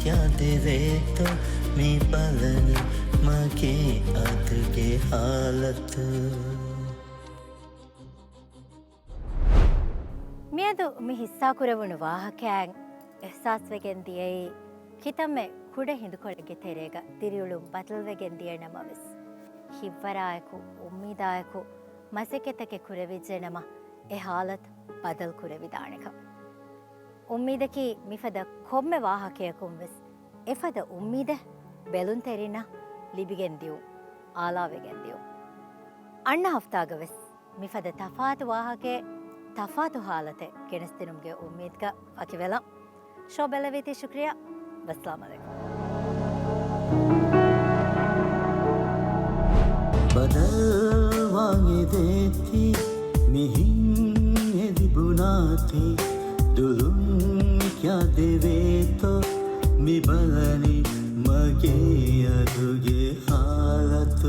क्या देवे तो मी पलनी मगे अदगे हालत මියදු මි හිස්සා කුරවුණු වාහකෑන් එහ්සාස්වෙගෙන් දියයි කිතම්මෙ කුඩ හිඳුකොළගෙ ತೆರೆಗ ತಿರಿಯುಳುಂ ಬದಲ್ವೆಗೆನ್ ದಿಯ ನಮವಿಸ್ ಹಿವ್ವರಾಯಕು ಉಮ್ಮೀದಾಯಕು ಮಸೆಕೆತಕೆ ಕುರವಿಜ್ಜೆ ನಮ ಎ ಹಾಲತ್ ಬದಲ್ ಕುರವಿದಾಣೆಕ ಉಮ್ಮೀದಕಿ ಮಿಫದ ಕೊಮ್ಮೆ ವಾಹಕೆಯಕುಂವೆಸ್ ಎಫದ ಉಮ್ಮೀದೆ ಬೆಲುನ್ ತೆರಿನ ಲಿಬಿಗೆನ್ ದಿಯು ಆಲಾವೆಗೆನ್ ದಿಯು ಅಣ್ಣ ಹಫ್ತಾಗವೆಸ್ ಮಿಫದ ತಫಾತು ವಾಹಕೆ ತಫಾತು ಹಾಲತೆ ಗೆಣಸ್ತಿನುಮ್ಗೆ ಉಮ್ಮೀದ್ಗ ಅಕಿವೆಲ ಶೋ ಬೆಲವೀತಿ ಶುಕ್ರಿಯಾ ಬಸ್ಲಾಮ್ ಅಲೈಕುಂ बदलवांगे देती मिहिंगे बुनाती दुलुं क्या देवे तो मी बलनी मगे अदुगे हालत